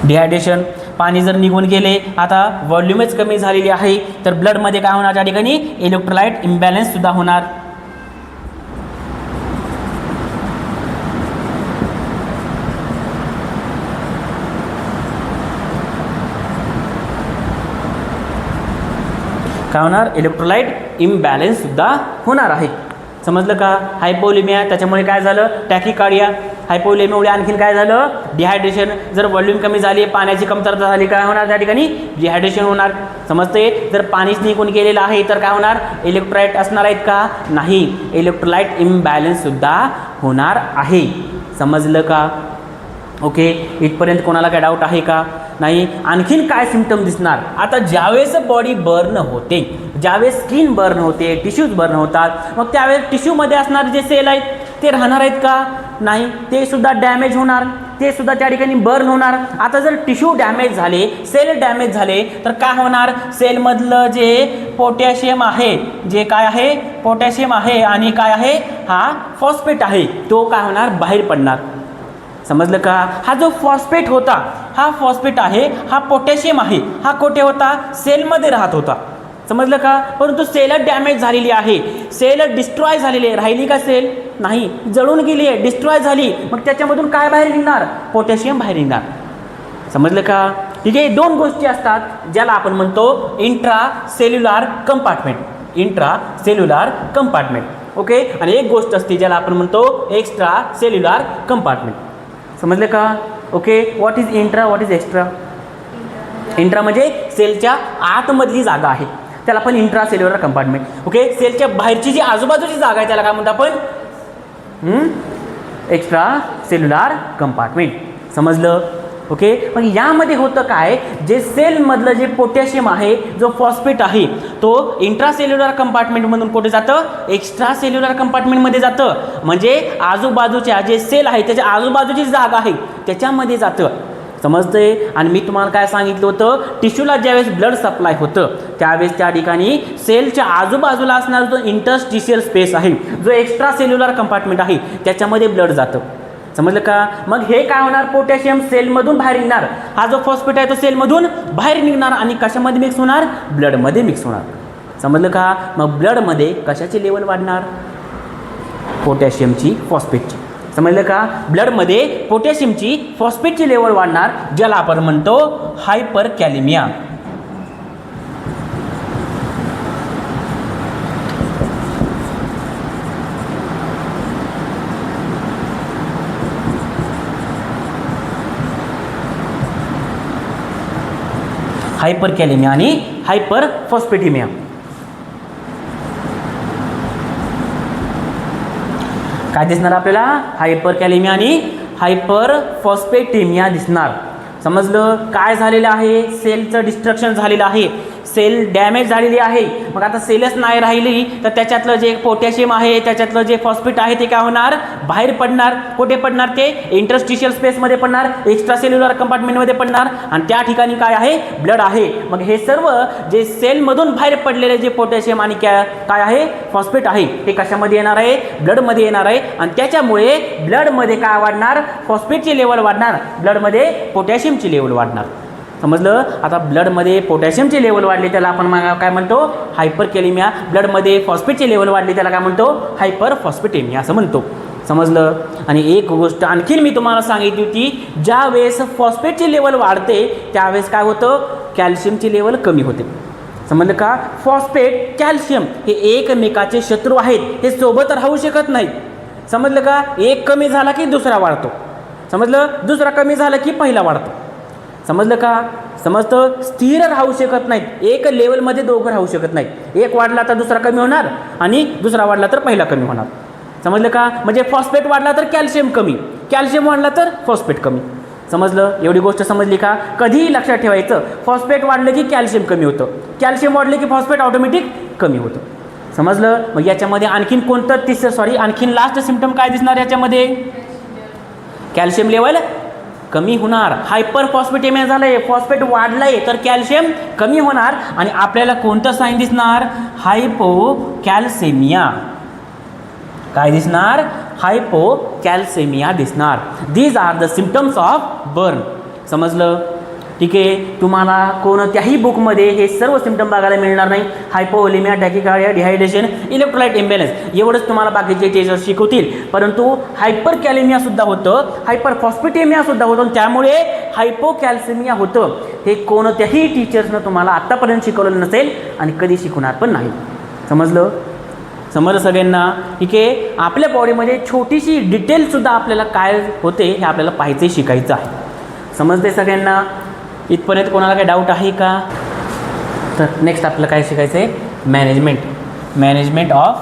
डिहायड्रेशन, पाणी जर निघून गेले, आता व्हॉल्यूमच कमी झालेली आहे तर ब्लडमध्ये काय होणार, त्या ठिकाणी इलेक्ट्रोलाइट इम्बॅलन्स सुद्धा होणार. काय होणार, इलेक्ट्रोलाइट इम्बॅलन्स सुद्धा होणार आहे. समजलं का? हायपोव्होलेमिया त्याच्यामुळे काय झालं, टॅकीकार्डिया. हायपोव्होलेमियामुळे आणखीन काय झालं, डिहायड्रेशन, जर व्हॉल्यूम कमी झाली, पाण्याची कमतरता झाली, काय होणार त्या ठिकाणी डिहायड्रेशन होणार. समजते. जर पाणीच निघून गेलेलं आहे तर काय होणार, इलेक्ट्रोलाइट असणार आहेत का, नाही, इलेक्ट्रोलाइट इम्बॅलन्स सुद्धा होणार आहे. समजलं का. ओके, इथपर्यंत कोणाला काय डाऊट आहे का, नाही. आणखीन काय सिम्पटम दिसणार, आता ज्यावेळेस बॉडी बर्न होते, ज्यावेळेस स्किन बर्न होते, टिश्यूज बर्न होतात, मग त्यावेळेस टिश्यूमध्ये असणारे जे सेल आहेत ते राहणार आहेत का, नाही, ते सुद्धा डॅमेज होणार, ते सुद्धा त्या ठिकाणी बर्न होणार. आता जर टिश्यू डॅमेज झाले, सेल डॅमेज झाले तर काय होणार, सेलमधलं जे पोटॅशियम आहे, जे काय आहे पोटॅशियम आहे आणि काय आहे हा फॉस्फेट आहे, तो काय होणार बाहेर पडणार. समजलं का. हा जो फॉस्फेट होता, हा फॉस्फेट आहे, हा पोटॅशियम आहे, हा कुठे होता, सेलमध्ये राहत होता. समजलं का. परंतु सेल डॅमेज झालेली आहे, सेल डिस्ट्रॉय झालेली आहे, राहिली का सेल, नाही, जळून गेली आहे, डिस्ट्रॉय झाली, मग त्याच्यामधून काय बाहेर निघणार, पोटॅशियम बाहेर निघणार. समजलं का. ठीक आहे. दोन गोष्टी असतात ज्याला आपण म्हणतो intra cellular compartment, intra cellular compartment. Okay. आणि एक गोष्ट असते ज्याला आपण म्हणतो एक्स्ट्रा सेल्युलर कंपार्टमेंट. समजलं का. Okay. What is intra, what is extra. Intra म्हणजे सेलच्या आतमधली जागा आहे, त्याला आपण इंट्रा सेल्युलर कंपार्टमेंट. ओके. सेलच्या बाहेरची जी आजूबाजूची जागा आहे त्याला काय म्हणतो आपण, एक्स्ट्रा सेल्युलर कंपार्टमेंट. समजलं. ओके. पण यामध्ये होतं काय, जे सेलमधलं जे पोटॅशियम आहे, जो फॉस्फेट आहे, तो इंट्रा सेल्युलर कंपार्टमेंटमधून कुठे जातं, एक्स्ट्रा सेल्युलर कंपार्टमेंटमध्ये जातं. म्हणजे आजूबाजूच्या जे सेल आहे त्याच्या आजूबाजूची जागा आहे त्याच्यामध्ये जातं. समजतंय. आणि मी तुम्हाला काय सांगितलं होतं, टिश्यूला ज्यावेळेस ब्लड सप्लाय होतं त्यावेळेस त्या ठिकाणी सेलच्या आजूबाजूला असणारा जो इंटरस्टिशियल स्पेस आहे, जो एक्स्ट्रा सेल्युलर कंपार्टमेंट आहे, त्याच्यामध्ये ब्लड जातं. समजलं का. मग हे काय होणार, पोटॅशियम सेलमधून बाहेर निघणार, हा जो फॉस्फेट आहे तो सेलमधून बाहेर निघणार आणि कशामध्ये मिक्स होणार, ब्लडमध्ये मिक्स होणार. समजलं का. मग ब्लडमध्ये कशाची लेवल वाढणार, पोटॅशियमची, फॉस्फेटची. समजलं का. ब्लडमध्ये पोटॅशियमची, फॉस्फेटची लेवल वाढणार, ज्याला आपण म्हणतो हायपर कॅलेमिया. हायपर कॅलेमिया आणि हायपर फॉस्फेटिमिया. काय दिसणार आपल्याला, हायपर कॅलेमिया आणि हायपर फॉस्फेटिमिया दिसणार. समजलं. काय झालेलं आहे, सेलचं डिस्ट्रक्शन झालेलं आहे, सेल डॅमेज झालेली आहे. मग आता सेलच नाही राहिली तर त्याच्यातलं जे पोटॅशियम आहे, त्याच्यातलं जे फॉस्फेट आहे ते काय होणार, बाहेर पडणार. कुठे पडणार, ते इंटरस्टिशियल स्पेसमध्ये पडणार, एक्स्ट्रा सेल्युलर कंपार्टमेंटमध्ये पडणार आणि त्या ठिकाणी काय आहे, ब्लड आहे. मग हे सर्व जे सेलमधून बाहेर पडलेले जे पोटॅशियम आणि काय आहे, फॉस्फेट आहे, हे कशामध्ये येणार आहे, ब्लडमध्ये येणार आहे. आणि त्याच्यामुळे ब्लडमध्ये काय वाढणार, फॉस्फेटची लेवल वाढणार, ब्लडमध्ये पोटॅशियमची लेवल वाढणार. समजलं. आता ब्लडमध्ये पोटॅशियमची लेवल वाढली त्याला आपण काय म्हणतो, हायपर कॅलेमिया. ब्लडमध्ये फॉस्फेटची लेवल वाढली त्याला काय म्हणतो, हायपर फॉस्फेटेमिया असं म्हणतो. समजलं. आणि एक गोष्ट आणखीन मी तुम्हाला सांगितली होती, ज्या वेळेस फॉस्फेटची लेवल वाढते त्यावेळेस काय होतं, कॅल्शियमची लेवल कमी होते. समजलं का. फॉस्फेट, कॅल्शियम हे एकमेकाचे शत्रू आहेत, हे सोबत राहू शकत नाहीत. समजलं का. एक कमी झाला की दुसरा वाढतो. समजलं. दुसरा कमी झाला की पहिला वाढतो. समजलं का. समजतं. स्थिर राहू शकत नाहीत, एक लेवलमध्ये दोघं राहू शकत नाहीत. एक वाढला तर दुसरा कमी होणार आणि दुसरा वाढला तर पहिला कमी होणार. समजलं का. म्हणजे फॉस्फेट वाढला तर कॅल्शियम कमी, कॅल्शियम वाढला तर फॉस्फेट कमी. समजलं. एवढी गोष्ट समजली का. कधीही लक्षात ठेवायचं, फॉस्फेट वाढलं की कॅल्शियम कमी होतं, कॅल्शियम वाढलं की फॉस्फेट ऑटोमॅटिक कमी होतं. समजलं. मग याच्यामध्ये आणखीन कोणतं आणखीन लास्ट सिम्पटम काय दिसणार याच्यामध्ये, कॅल्शियम लेवल कमी होणार. हायपर फॉस्फेटेमिया झालंय, फॉस्फेट वाढलंय तर कॅल्शियम कमी होणार. आणि आपल्याला कोणतं साईन दिसणार, हायपोकॅल्सेमिया. काय दिसणार, हायपोकॅल्सेमिया दिसणार. These are the symptoms of burn. समजलं. ठीक आहे. तुम्हाला कोणत्याही बुकमध्ये हे सर्व सिम्पटम बघायला मिळणार नाही. हायपोव्होलेमिया, टॅकिकार्डिया, डिहायड्रेशन, इलेक्ट्रोलाइट इम्बॅलन्स एवढंच तुम्हाला बाकीचे टीचर्स शिकवतील. परंतु हायपर कॅलेमिया सुद्धा होतं, हायपर फॉस्फेटेमिया सुद्धा होतं, त्यामुळे हायपोकॅल्सेमिया होतं. हे कोणत्याही टीचर्सनं तुम्हाला आत्तापर्यंत शिकवलेलं नसेल आणि कधी शिकवणार पण नाही. समजलं. समजलं सगळ्यांना? ठीक आहे. आपल्या बॉडीमध्ये छोटीशी डिटेलसुद्धा आपल्याला काय होते हे आपल्याला पाहायचं शिकायचं आहे. समजते सगळ्यांना? इथपर्यंत कोणाला काही डाऊट आहे का? तर नेक्स्ट आपल्याला काय शिकायचं आहे? Management of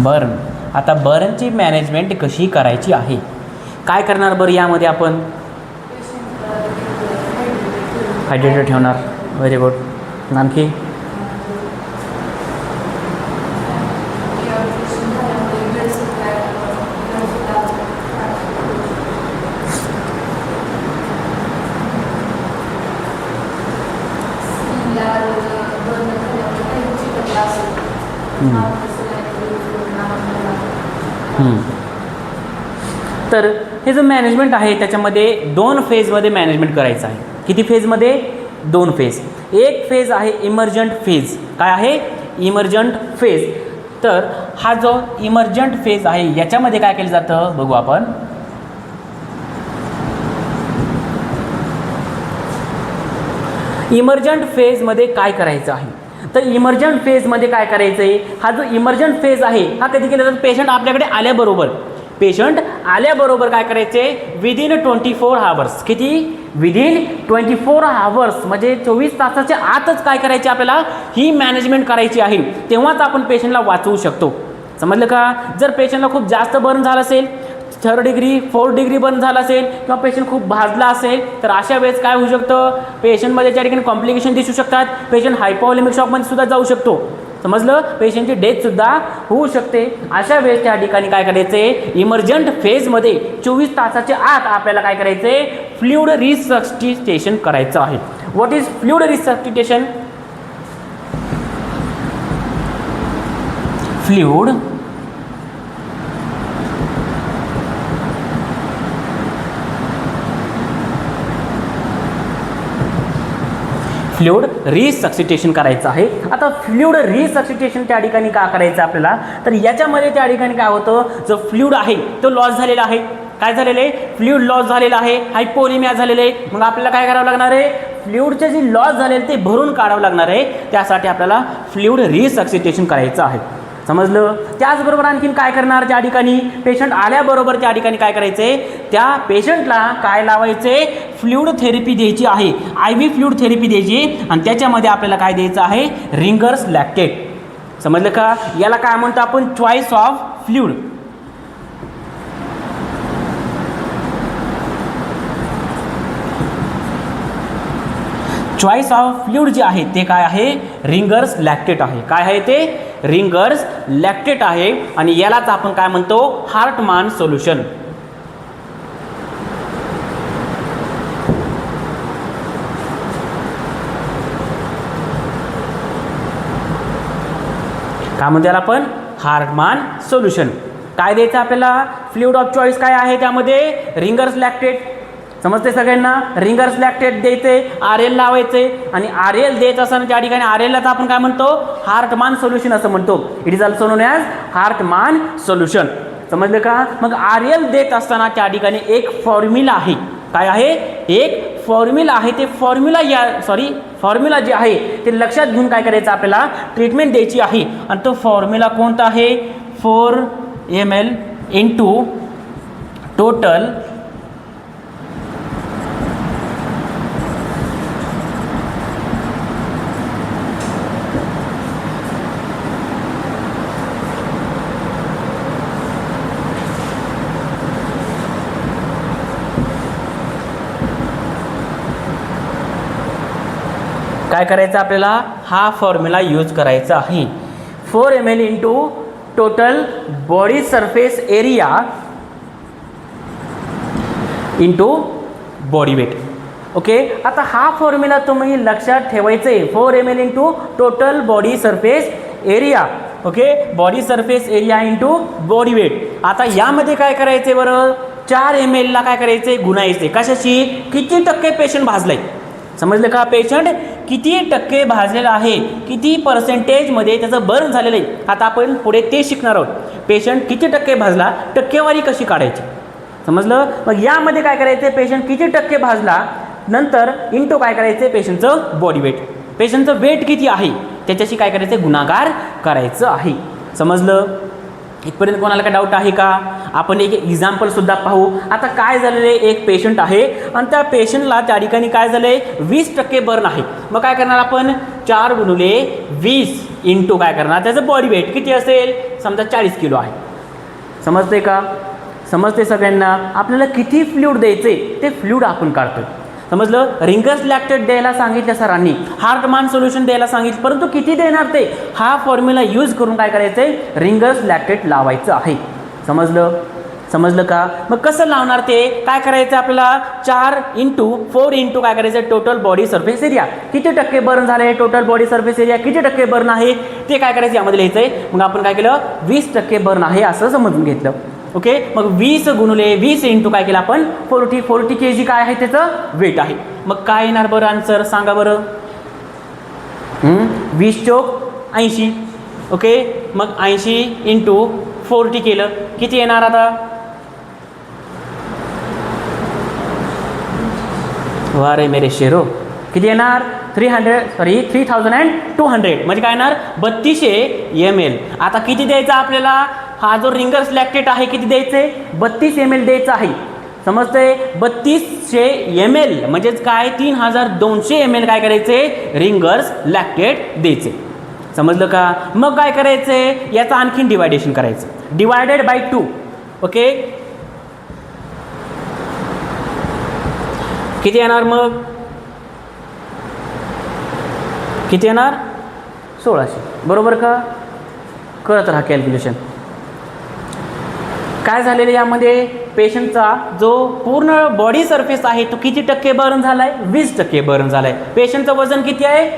burn. आता बर्नची मॅनेजमेंट कशी करायची आहे? काय करणार बरं यामध्ये आपण? हायड्रेटेड ठेवणार. Very good. आणखी? तर हे जो मॅनेजमेंट आहे त्याच्यामध्ये 2 फेजमध्ये मॅनेजमेंट करायचं आहे. किती फेजमध्ये? 2 फेज. एक फेज आहे इमर्जंट फेज. काय आहे? Emergent phase. तर हा जो इमर्जंट फेज आहे याच्यामध्ये काय केलं जातं बघू आपण. इमर्जंट फेजमध्ये काय करायचं आहे? तर इमर्जंट फेजमध्ये काय करायचं आहे? हा जो इमर्जंट फेज आहे हा कधी केला जातो? पेशंट आपल्याकडे आल्याबरोबर. पेशंट आल्याबरोबर काय करायचे? Within 24 hours. किती? विदिन 24 आवर्स म्हणजे 24 तासाच्या आतच काय करायचे आपल्याला? ही मॅनेजमेंट करायची आहे. तेव्हाच आपण पेशंटला वाचवू शकतो. समजलं का? जर पेशंटला खूप जास्त बर्न झालं असेल, 3rd degree 4th degree burn झाला असेल किंवा पेशंट खूप भाजला असेल तर अशा वेळेस काय होऊ शकतं? पेशंटमध्ये त्या ठिकाणी कॉम्प्लिकेशन दिसू शकतात. पेशंट हायपोव्होलेमिक शॉकमध्ये सुद्धा जाऊ शकतो. समजलं? पेशंटची डेथसुद्धा होऊ शकते. अशा वेळेस त्या ठिकाणी काय करायचे? इमर्जंट फेजमध्ये 24 तासाच्या आत आपल्याला काय करायचे? फ्लुइड रिससस्टिटेशन करायचं आहे. What is fluid resuscitation? Fluid resuscitation करायचं आहे. आता फ्लुइड रिससस्टिटेशन त्या ठिकाणी का करायचं आपल्याला? तर याच्यामध्ये त्या ठिकाणी काय होतं? जो फ्लुइड आहे तो लॉस झालेला आहे. काय झालेलं आहे? फ्लुइड लॉस झालेला आहे. हायपोलिमिया झालेलं आहे. मग आपल्याला काय करावं लागणार आहे? फ्लुइडचे जे लॉस झालेले ते भरून काढावं लागणार आहे. त्यासाठी आपल्याला फ्लुइड रिससस्टिटेशन करायचं आहे. समजलं? त्याचबरोबर आणखीन काय करणार? त्या ठिकाणी पेशंट आल्याबरोबर त्या ठिकाणी काय करायचे? त्या पेशंटला काय लावायचे? फ्लुइड थेरपी द्यायची आहे. IV फ्लुइड थेरपी द्यायची आणि त्याच्यामध्ये आपल्याला काय द्यायचं आहे? Ringers lactate. समजलं का? याला काय म्हणतो आपण? Choice of fluid. Choice of fluid जे आहे ते काय आहे? रिंगर्स लॅक्टेट आहे. काय आहे ते? रिंगर्स लॅक्टेट आहे. आणि यालाच आपण काय म्हणतो? हार्टमान सोल्युशन. काय म्हणतो याला आपण? हार्टमान सोल्युशन. काय द्यायचं आपल्याला? फ्लुइड ऑफ चॉईस काय आहे त्यामध्ये? Ringers lactate. समजते सगळ्यांना? रिंगर्स लॅक्टेट द्यायचे, RL लावायचे आणि RL द्यायचं असताना त्या ठिकाणी RLला तर आपण काय म्हणतो? हार्टमान सोल्युशन असं म्हणतो. It is also known as Hartmann solution. समजलं का? मग RL देत असताना त्या ठिकाणी एक फॉर्म्युला आहे. काय आहे? एक फॉर्म्युला आहे. ते फॉर्म्युला जे आहे ते लक्षात घेऊन काय करायचं आपल्याला? ट्रीटमेंट द्यायची आहे. आणि तो फॉर्म्युला कोणता आहे? 4 ml इंटू टोटल काय करायचं आपल्याला? हा फॉर्म्युला यूज करायचा आहे. 4 ml into total body surface area into body weight. Okay. आता हा फॉर्म्युला तुम्ही लक्षात ठेवायचं आहे. 4 ml into total body surface area. Okay. Body surface area into body weight. आता यामध्ये काय करायचे बरं? 4 ml ला काय करायचे? गुणायचे. कशाची? किती टक्के पेशंट भाजलाय. समजलं का? पेशंट किती टक्के भाजलेला आहे, किती पर्सेंटेजमध्ये त्याचं बर्न झालेलं आहे. आता आपण पुढे ते शिकणार आहोत. पेशंट किती टक्के भाजला, टक्केवारी कशी काढायची. समजलं? मग यामध्ये काय करायचं? पेशंट किती टक्के भाजला नंतर इंटू काय करायचे? पेशंटचं बॉडी वेट. पेशंटचं वेट किती आहे त्याच्याशी काय करायचं आहे, गुणाकार करायचं आहे. समजलं? इथपर्यंत कोणाला काय डाऊट आहे का? आपण एक एक्झाम्पलसुद्धा पाहू. आता काय झालेलं आहे, एक पेशंट आहे आणि त्या पेशंटला त्या ठिकाणी काय झालं आहे, 20% बर्न आहे. मग काय करणार आपण, 4 गुणिले 20 इंटू काय करणार, त्याचं बॉडी वेट किती असेल, समजा 40 किलो आहे. समजते का? समजते सगळ्यांना? आपल्याला किती फ्लूइड द्यायचे ते फ्लूइड आपण काढतो. समजलं? रिंगर्स लॅक्टेट द्यायला सांगितलं सरांनी, हार्टमान सोल्युशन द्यायला सांगितलं, परंतु किती देणार ते, हा फॉर्म्युला यूज करून काय करायचं आहे, रिंगर्स लॅक्टेट लावायचं आहे. समजलं? समजलं का? मग कसं लावणार ते, काय करायचं आपल्याला, 4 इंटू 4 इंटू काय करायचं, टोटल बॉडी सरफेस एरिया किती टक्के बर्न झाले, टोटल बॉडी सरफेस एरिया किती टक्के बर्न आहे ते काय करायचं यामध्ये लिहायचं आहे. मग आपण काय केलं, 20% बर्न आहे असं समजून घेतलं. ओके, मग 20 गुणिले 20 इंटू काय केलं आपण, 40 kg काय आहे त्याचं वेट आहे. मग काय येणार बरं आन्सर सांगा बरं. 20 चोक 80. ओके, मग 80 इंटू 40 केलं किती येणार आता, वारे मेरे शेरो, किती येणार, 3200 म्हणजे काय येणार, 3200 ml. आता किती द्यायचं आपल्याला, हा जो रिंगर्स लॅक्टेट आहे किती द्यायचे, 32 ml द्यायचं आहे. समजते, 3200 ml म्हणजेच काय, 3200 ml काय करायचे, रिंगर्स लॅक्टेट द्यायचे. समजलं का? मग काय करायचंय, याचं आणखीन डिवायडेशन करायचं, डिवायडेड बाय 2. ओके, किती येणार, मग किती येणार, 1600. बरोबर का? करत राहा कॅल्क्युलेशन. काय झालेलं यामध्ये, पेशंटचा जो पूर्ण बॉडी सरफेस आहे तो किती टक्के बर्न झालाय, 20% बर्न झालाय. पेशंटचं वजन किती आहे,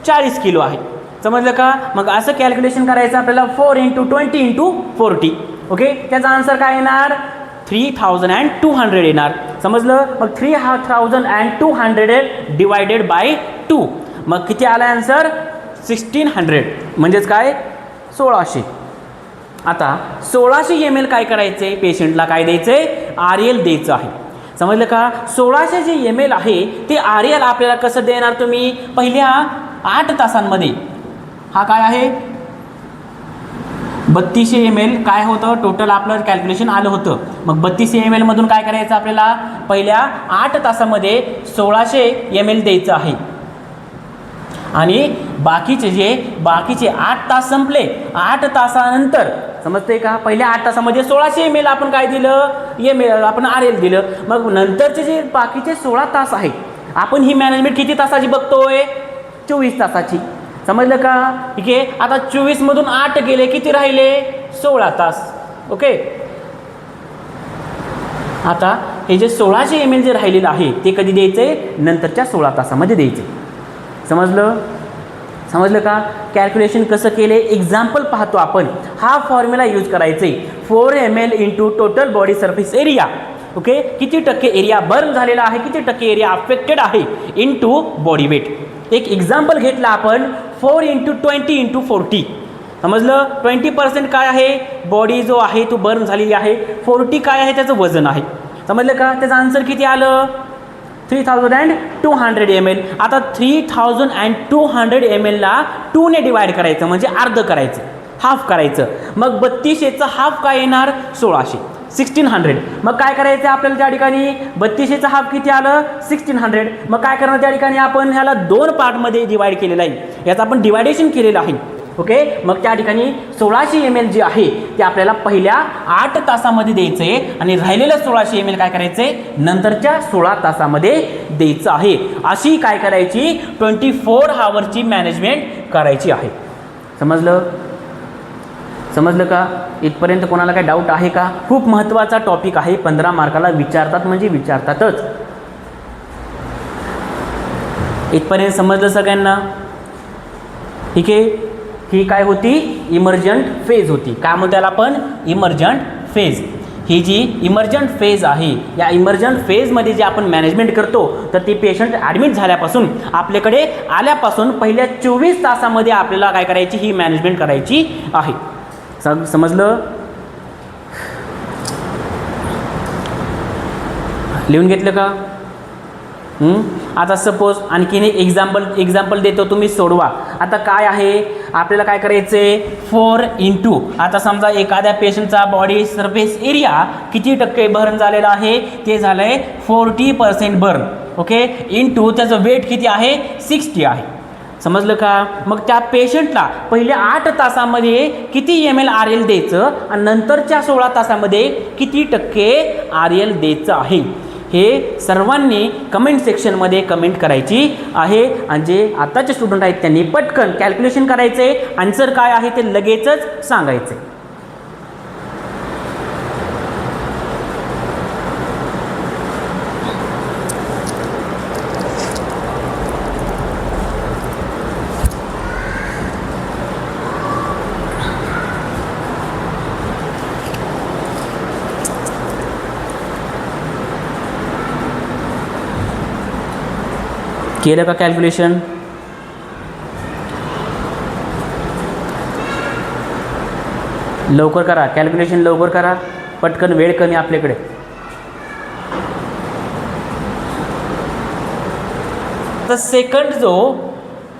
40 किलो आहे. समजलं का? मग असं कॅल्क्युलेशन करायचं आपल्याला, 4 इंटू 20 इंटू 40. ओके, त्याचा आन्सर काय येणार, 3200 येणार. समजलं? मग 3200 डिवायडेड बाय 2, मग किती आला आन्सर, 1600 म्हणजेच काय, 1600. आता 1600 ml काय करायचे, पेशंटला काय द्यायचे, RL द्यायचं आहे. समजलं का? 1600 जे ml आहे ते RL आपल्याला कसं देणार तुम्ही, पहिल्या 8 तासांमध्ये, हा काय आहे 3200 ml काय होतं, टोटल आपलं कॅल्क्युलेशन आलं होतं. मग 3200 ml मधून काय करायचं आपल्याला, पहिल्या 8 तासामध्ये 1600 ml द्यायचं आहे. आणि बाकीचे 8 तास संपले, 8 तासानंतर, समजते का, पहिल्या 8 तासामध्ये 1600 ml आपण काय दिलं, आपण RL दिलं. मग नंतरचे जे बाकीचे 16 तास आहे, आपण ही मॅनेजमेंट किती तासाची बघतोय, 24 तासाची. समजलं का? ठीक आहे, आता 24 मधून 8 गेले, किती राहिले, 16 तास. ओके, आता हे जे 1600 ml जे राहिलेलं आहे ते कधी द्यायचे, नंतरच्या 16 तासामध्ये द्यायचे. समजलं? समजलं का? कॅल्क्युलेशन कसं केले, एक्झाम्पल पाहतो आपण. हा फॉर्म्युला यूज करायचे, 4 ml into total body surface area. Okay, किती टक्के एरिया बर्न झालेला आहे, किती टक्के एरिया अफेक्टेड आहे, इंटू बॉडी वेट. एक एक्झाम्पल घेतला आपण, 4 इंटू 20 इंटू 40. समजलं? 20% काय आहे, बॉडी जो आहे तो बर्न झालेली आहे, 40 काय आहे, त्याचं वजन आहे. समजलं का? त्याचं आन्सर किती आलं, 3200 ml. आता 3200 ml ला 2 ने डिवाइड करायचं, म्हणजे अर्ध करायचं, हाफ करायचं. मग 3200चं हाफ काय येणार, 1600. मग काय करायचं आपल्याला, त्या ठिकाणी 3200चं हाफ किती आलं, 1600. मग काय करणार, त्या ठिकाणी आपण ह्याला 2 पार्टमध्ये डिवाइड केलेलं आहे, याचं आपण डिवायडेशन केलेलं आहे. ओके, मग त्या ठिकाणी 1600 ml जे आहे ते आपल्याला पहिल्या 8 तासामध्ये द्यायचं आहे आणि राहिलेलं 1600 ml काय करायचंय, नंतरच्या 16 तासामध्ये द्यायचं आहे. अशी काय करायची, 24 आवर्सची मॅनेजमेंट करायची आहे. समजलं? समजलं का? इथपर्यंत कोणाला काय डाऊट आहे का? खूप महत्त्वाचा टॉपिक आहे, 15 मार्काला विचारतात म्हणजे विचारतातच. इथपर्यंत समजलं सगळ्यांना? ठीक आहे. ही काय होती, इमर्जंट फेज होती. काय म्हणतो त्याला आपण, इमर्जंट फेज. ही जी इमर्जंट फेज आहे, या इमर्जंट फेजमध्ये जे आपण मॅनेजमेंट करतो, तर ती पेशंट ॲडमिट झाल्यापासून आपल्याकडे आल्यापासून पहिल्या 24 तासामध्ये आपल्याला काय करायची, ही मॅनेजमेंट करायची आहे. समजलं? लिहून घेतलं का? आता सपोज आणखीन एक एक्झाम्पल देतो, तुम्ही सोडवा. आता काय आहे आपल्याला काय करायचं आहे 4 इंटू आता समजा एखाद्या पेशंटचा बॉडी सरफेस एरिया किती टक्के बर्न झालेला आहे ते झालं आहे 40% बर्न. ओके, इंटू त्याचं वेट किती आहे 60 आहे. समजलं का? मग त्या पेशंटला पहिले 8 तासामध्ये किती ml RL द्यायचं आणि नंतरच्या 16 तासामध्ये किती टक्के RL द्यायचं आहे हे सर्वांनी कमेंट सेक्शनमध्ये कमेंट करायची आहे. आणि जे आताचे स्टुडंट आहेत त्यांनी पटकन कॅल्क्युलेशन करायचे, आन्सर काय आहे ते लगेचच सांगायचे. केलं का कॅल्क्युलेशन? लवकर करा कॅल्क्युलेशन, लवकर करा पटकन, वेळ कमी आपल्याकडे. तर सेकंड जो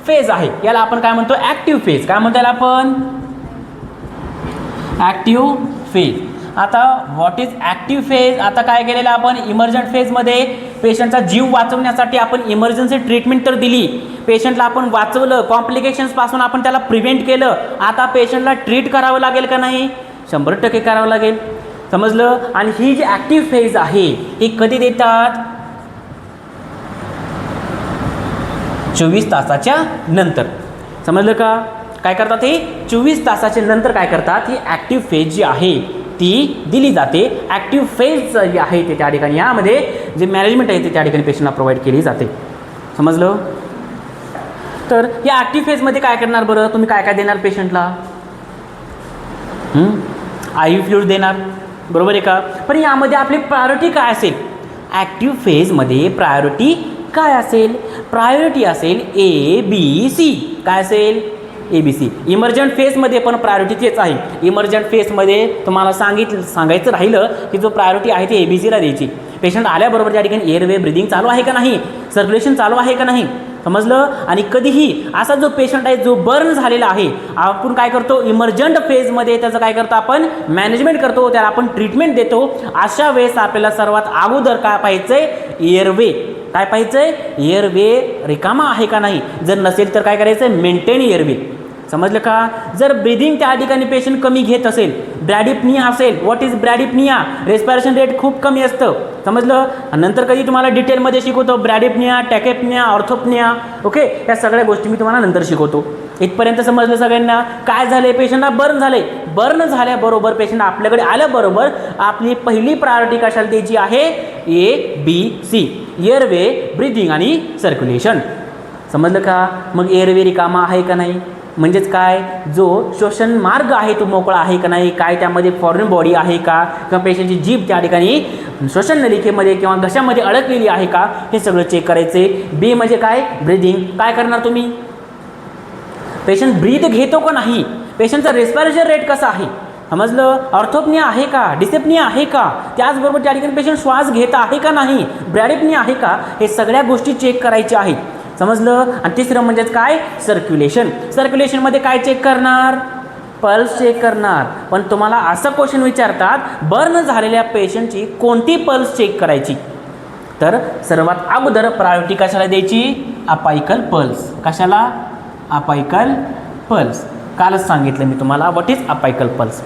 फेज आहे याला आपण काय म्हणतो ॲक्टिव्ह फेज. काय म्हणतो याला आपण ॲक्टिव्ह फेज. आता व्हॉट इज ॲक्टिव्ह फेज? आता काय केलेलं आपण इमर्जंट फेजमध्ये पेशंटचा जीव वाचवण्यासाठी आपण इमर्जन्सी ट्रीटमेंट तर दिली, पेशंटला आपण वाचवलं, कॉम्प्लिकेशन्सपासून आपण त्याला प्रिव्हेंट केलं. आता पेशंटला ट्रीट करावं लागेल का नाही? 100% करावं लागेल. समजलं? आणि ही जी ॲक्टिव्ह फेज आहे ही कधी देतात? 24 तासाच्या नंतर. समजलं का? काय करतात हे 24 तासाच्या नंतर काय करतात ही ॲक्टिव्ह फेज जी आहे ती दिली जाते. ॲक्टिव्ह फेज जी आहे ते त्या ठिकाणी यामध्ये जे मॅनेजमेंट आहे ते त्या ठिकाणी पेशंटला प्रोव्हाइड केली जाते. समजलं? तर या ॲक्टिव्ह फेजमध्ये काय करणार बरं तुम्ही? काय काय देणार पेशंटला? IV फ्लुइड देणार, बरोबर आहे का? पण यामध्ये आपली प्रायोरिटी काय असेल? ॲक्टिव्ह फेजमध्ये प्रायोरिटी काय असेल? प्रायोरिटी असेल ABC. काय असेल? ABC. इमर्जंट फेजमध्ये पण प्रायोरिटी तेच आहे. इमर्जंट फेजमध्ये तुम्हाला सांगायचं राहिलं की जो प्रायोरिटी आहे ती ABCला द्यायची. पेशंट आल्याबरोबर त्या ठिकाणी एअरवे ब्रिदिंग चालू आहे का नाही, सर्क्युलेशन चालू आहे का नाही. समजलं? आणि कधीही असा जो पेशंट आहे जो बर्न झालेला आहे आपण काय करतो इमर्जंट फेजमध्ये त्याचं काय करतो आपण मॅनेजमेंट करतो, त्याला आपण ट्रीटमेंट देतो. अशा वेळेस आपल्याला सर्वात अगोदर काय पाहिजे? एअरवे. काय पाहिजे? एअरवे रिकामा आहे का नाही. जर नसेल तर काय करायचं? Maintain airway. समजलं का? जर ब्रिदिंग त्या ठिकाणी पेशंट कमी घेत असेल, ब्रॅडिपनिया असेल. What is bradypnoea? Respiration rate खूप कमी असतं. समजलं? नंतर कधी तुम्हाला डिटेलमध्ये शिकवतो ब्रॅडिपनिया, टॅकेपनिया, ऑर्थोपनिया. ओके, या सगळ्या गोष्टी मी तुम्हाला नंतर शिकवतो. इथपर्यंत समजलं सगळ्यांना? काय झाले? पेशंटला बर्न झाले. बर्न झाल्याबरोबर पेशंट आपल्याकडे आल्याबरोबर आपली पहिली प्रायोरिटी कशाला द्यायची आहे? ABC. एअरवे, ब्रिदिंग आणि सर्क्युलेशन. समजलं का? मग एअरवे रिकामा आहे का नाही, म्हणजेच काय जो श्वसन मार्ग आहे तो मोकळा आहे का नाही, काय त्यामध्ये फॉरेन बॉडी आहे का, किंवा पेशंटची जीभ त्या ठिकाणी श्वसन नलिकेमध्ये किंवा घशामध्ये अडकलेली आहे का, हे सगळं चेक करायचे. B म्हणजे काय? ब्रिदिंग. काय करणार तुम्ही? पेशंट ब्रीथ घेतो का नाही, पेशंटचा रेस्पिरेशन रेट कसा आहे. समजलं? ऑर्थोपनिया आहे का, डिसेप्निया आहे का, त्याचबरोबर त्या ठिकाणी पेशंट श्वास घेत आहे का नाही, ब्रॅडिपनिया आहे का, हे सगळ्या गोष्टी चेक करायच्या आहेत. समजलं? आणि तिसरं म्हणजेच काय? सर्क्युलेशन. सर्क्युलेशनमध्ये काय चेक करणार? पल्स चेक करणार. पण तुम्हाला असं क्वेश्चन विचारतात बर्न झालेल्या पेशंटची कोणती पल्स चेक करायची, तर सर्वात अगोदर प्रायोरिटी कशाला द्यायची? Apical pulse. कशाला? Apical pulse. कालच सांगितलं मी तुम्हाला व्हॉट इज अपायकल पल्स.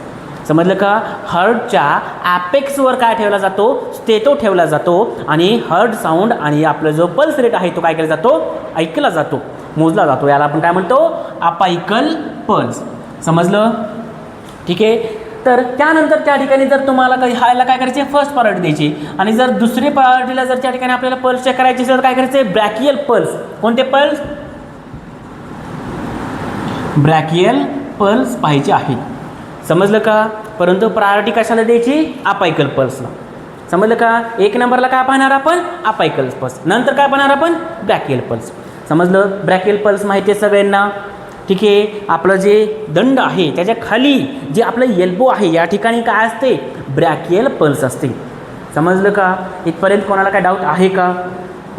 समजलं का? हार्टच्या ॲपेक्सवर काय ठेवला जातो? स्टेटो ठेवला जातो आणि हार्ट साऊंड आणि आपला जो पल्स रेट आहे तो काय केला जातो? ऐकला जातो, मोजला जातो. याला आपण काय म्हणतो? Apical pulse. समजलं? ठीक आहे. तर त्यानंतर त्या ठिकाणी जर तुम्हाला काही ह्याला काय करायचे? फर्स्ट प्रायोरिटी द्यायची. आणि जर दुसरी प्रायोरिटीला जर त्या ठिकाणी आपल्याला पल्स चेक करायची असेल तर काय करायचं? ब्रॅकियल पल्स. कोणते पल्स? ब्रॅकियल पल्स पाहिजे आहेत. समजलं का? परंतु प्रायोरिटी कशाला द्यायची? अपायकल पल्सला. समजलं का? 1 नंबरला काय पाहणार आपण? Apical pulse. नंतर काय पाहणार आपण? ब्रॅकियल पल्स. समजलं? ब्रॅकियल पल्स माहिती आहे सगळ्यांना? ठीक आहे. आपलं जे दंड आहे त्याच्या खाली जे आपलं एल्बो आहे या ठिकाणी काय असते? ब्रॅकियल पल्स असते. समजलं का? इथपर्यंत कोणाला काय डाऊट आहे का?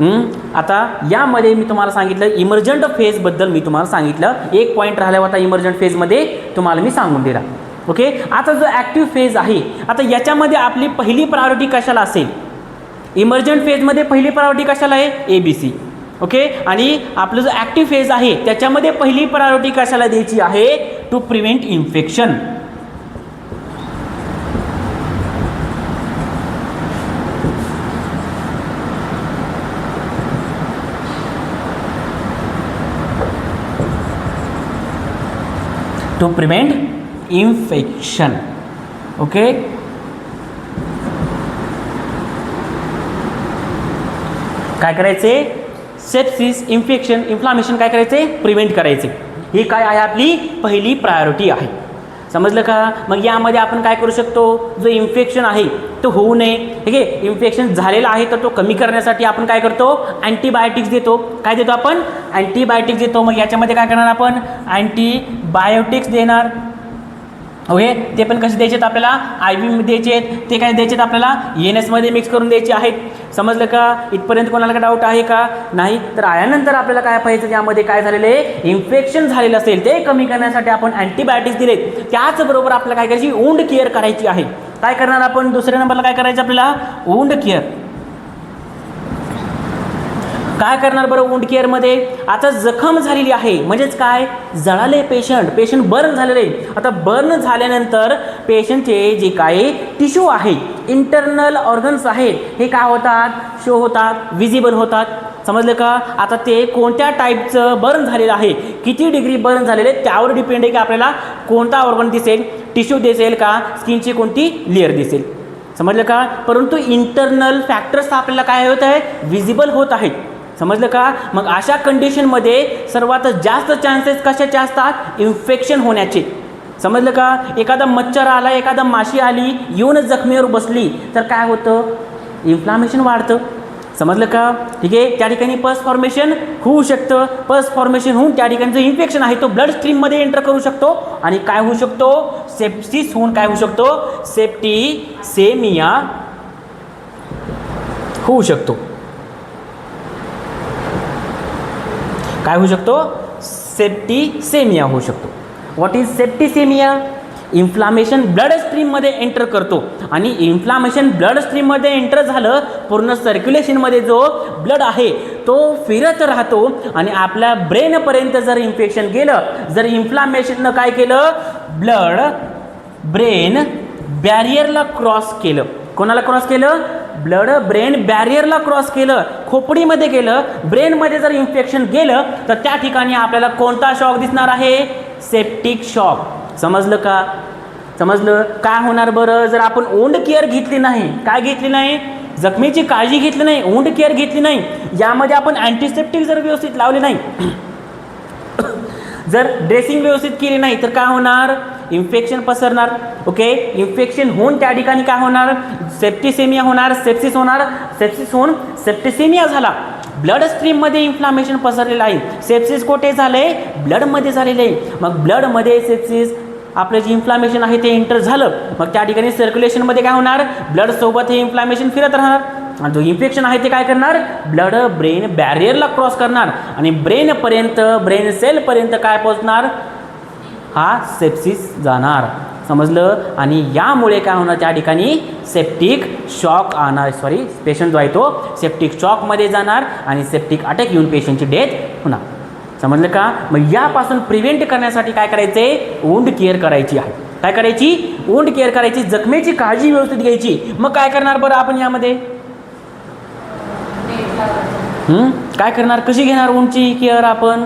आता यामध्ये मी तुम्हाला सांगितलं इमर्जंट फेजबद्दल मी तुम्हाला सांगितलं, एक पॉईंट राहिला होता इमर्जंट फेजमध्ये तुम्हाला मी सांगून दिला. ओके, आता जो ॲक्टिव्ह फेज आहे, आता याच्यामध्ये आपली पहिली प्रायोरिटी कशाला असेल? इमर्जंट फेजमध्ये पहिली प्रायोरिटी कशाला आहे? ABC. ओके, आणि आपलं जो ॲक्टिव्ह फेज आहे त्याच्यामध्ये पहिली प्रायोरिटी कशाला द्यायची आहे? To prevent infection. To prevent infection. Okay, काय करायचे? सेप्सिस, इन्फेक्शन, इन्फ्लामेशन काय करायचे? प्रिव्हेंट करायचे. ही काय आहे? आपली पहिली प्रायोरिटी आहे. समजलं का? मग यामध्ये आपण काय करू शकतो? जो इन्फेक्शन आहे तो होऊ नये, ठीक आहे, इन्फेक्शन झालेला आहे तर तो कमी करण्यासाठी आपण काय करतो? अँटीबायोटिक्स देतो. काय देतो आपण? अँटीबायोटिक्स देतो. मग याच्यामध्ये काय करणार आपण? अँटीबायोटिक्स देणार. ओके, ते पण कसे द्यायचे आहेत आपल्याला? IV द्यायचे आहेत. ते काय द्यायचे आहेत आपल्याला? NS मध्ये मिक्स करून द्यायचे आहेत. समजलं का? इथपर्यंत कोणाला काय डाऊट आहे का? नाही. तर यानंतर आपल्याला काय पाहिजे? यामध्ये काय झालेलं आहे? इन्फेक्शन झालेलं असेल ते कमी करण्यासाठी आपण अँटीबायोटिक्स दिलेत. त्याचबरोबर आपल्याला काय करायची? वुंड केअर करायची आहे. काय करणार आपण? दुसऱ्या नंबरला काय करायचं आपल्याला? Wound care. काय करणार बरं वुंड केअरमध्ये? आता जखम झालेली आहे म्हणजेच काय? जळाले पेशंट बर्न झालेले. आता बर्न झाल्यानंतर पेशंटचे जे काही टिश्यू आहे, इंटरनल ऑर्गन्स आहेत, हे काय होतात? शो होतात, विजिबल होतात. समजलं का? आता ते कोणत्या टाईपचं बर्न झालेलं आहे, किती डिग्री बर्न झालेले त्यावर डिपेंड आहे की आपल्याला कोणता ऑर्गन दिसेल, टिश्यू दिसेल का, स्किनची कोणती लेअर दिसेल. समजलं का? परंतु इंटरनल फॅक्टर्स आपल्याला काय होत आहे? विजिबल होत आहेत. समजलं का? मग अशा कंडिशनमध्ये सर्वात जास्त चान्सेस कशाचे असतात? इन्फेक्शन होण्याचे. समजलं का? एखादा मच्छर आला, एखादा माशी आली, येऊनच जखमेवर बसली तर काय होतं? इन्फ्लामेशन वाढतं. समजलं का? ठीक आहे, त्या ठिकाणी पस फॉर्मेशन होऊ शकतं. पस फॉर्मेशन होऊन त्या ठिकाणी जो इन्फेक्शन आहे तो ब्लड स्ट्रीममध्ये एंटर करू शकतो आणि काय होऊ शकतो? सेप्सिस होऊन काय होऊ शकतो? सेप्टिसेमिया होऊ शकतो. काय होऊ शकतो? सेप्टिसेमिया होऊ शकतो. What is septicaemia? Inflammation blood स्ट्रीममध्ये एंटर करतो आणि इन्फ्लामेशन ब्लड स्ट्रीममध्ये एंटर झालं, पूर्ण सर्क्युलेशनमध्ये जो ब्लड आहे तो फिरत राहतो आणि आपल्या ब्रेनपर्यंत जर इन्फेक्शन गेलं, जर इन्फ्लामेशननं काय केलं? ब्लड ब्रेन बॅरियरला क्रॉस केलं. कोणाला क्रॉस केलं? ब्लड ब्रेन बॅरियरला क्रॉस केलं, खोपडीमध्ये गेलं, ब्रेनमध्ये जर इन्फेक्शन गेलं तर त्या ठिकाणी आपल्याला कोणता शॉक दिसणार आहे? Septic shock. समजलं का? समजलं? काय होणार बरं? जर आपण वुंड केअर घेतली नाही, काय घेतली नाही? जखमेची काळजी घेतली नाही, वुंड केअर घेतली नाही, यामध्ये आपण अँटीसेप्टिक जर व्यवस्थित लावले नाही, जर ड्रेसिंग व्यवस्थित केली नाही तर काय होणार? इन्फेक्शन पसरणार. ओके, इन्फेक्शन होऊन त्या ठिकाणी काय होणार? सेप्टिसेमिया होणार, सेप्सिस होणार. सेप्सिस होऊन सेप्टिसेमिया झाला, ब्लड स्ट्रीममध्ये इन्फ्लामेशन पसरलेलं आहे. सेप्सिस कोठे झालंय? ब्लडमध्ये झालेलं आहे. मग ब्लडमध्ये सेप्सिस आपलं जे इन्फ्लामेशन आहे ते एंटर झालं, मग त्या ठिकाणी सर्क्युलेशनमध्ये काय होणार? ब्लड सोबत हे इन्फ्लामेशन फिरत राहणार आणि जो इन्फेक्शन आहे ते काय करणार? ब्लड ब्रेन बॅरियरला क्रॉस करणार आणि ब्रेनपर्यंत, ब्रेन सेलपर्यंत काय पोहोचणार? हा सेप्सिस जाणार. समजलं? आणि यामुळे काय होणार? त्या ठिकाणी सेप्टिक शॉक पेशंट जो आहे तो सेप्टिक शॉकमध्ये जाणार आणि सेप्टिक अटॅक येऊन पेशंटची डेथ होणार. समजलं का? मग यापासून प्रिव्हेंट करण्यासाठी काय करायचे? वुंड केअर करायची आहे. काय करायची? वुंड केअर करायची, जखमेची काळजी व्यवस्थित घ्यायची. मग काय करणार बरं आपण यामध्ये? काय करणार? कशी घेणार वुंडची केअर आपण?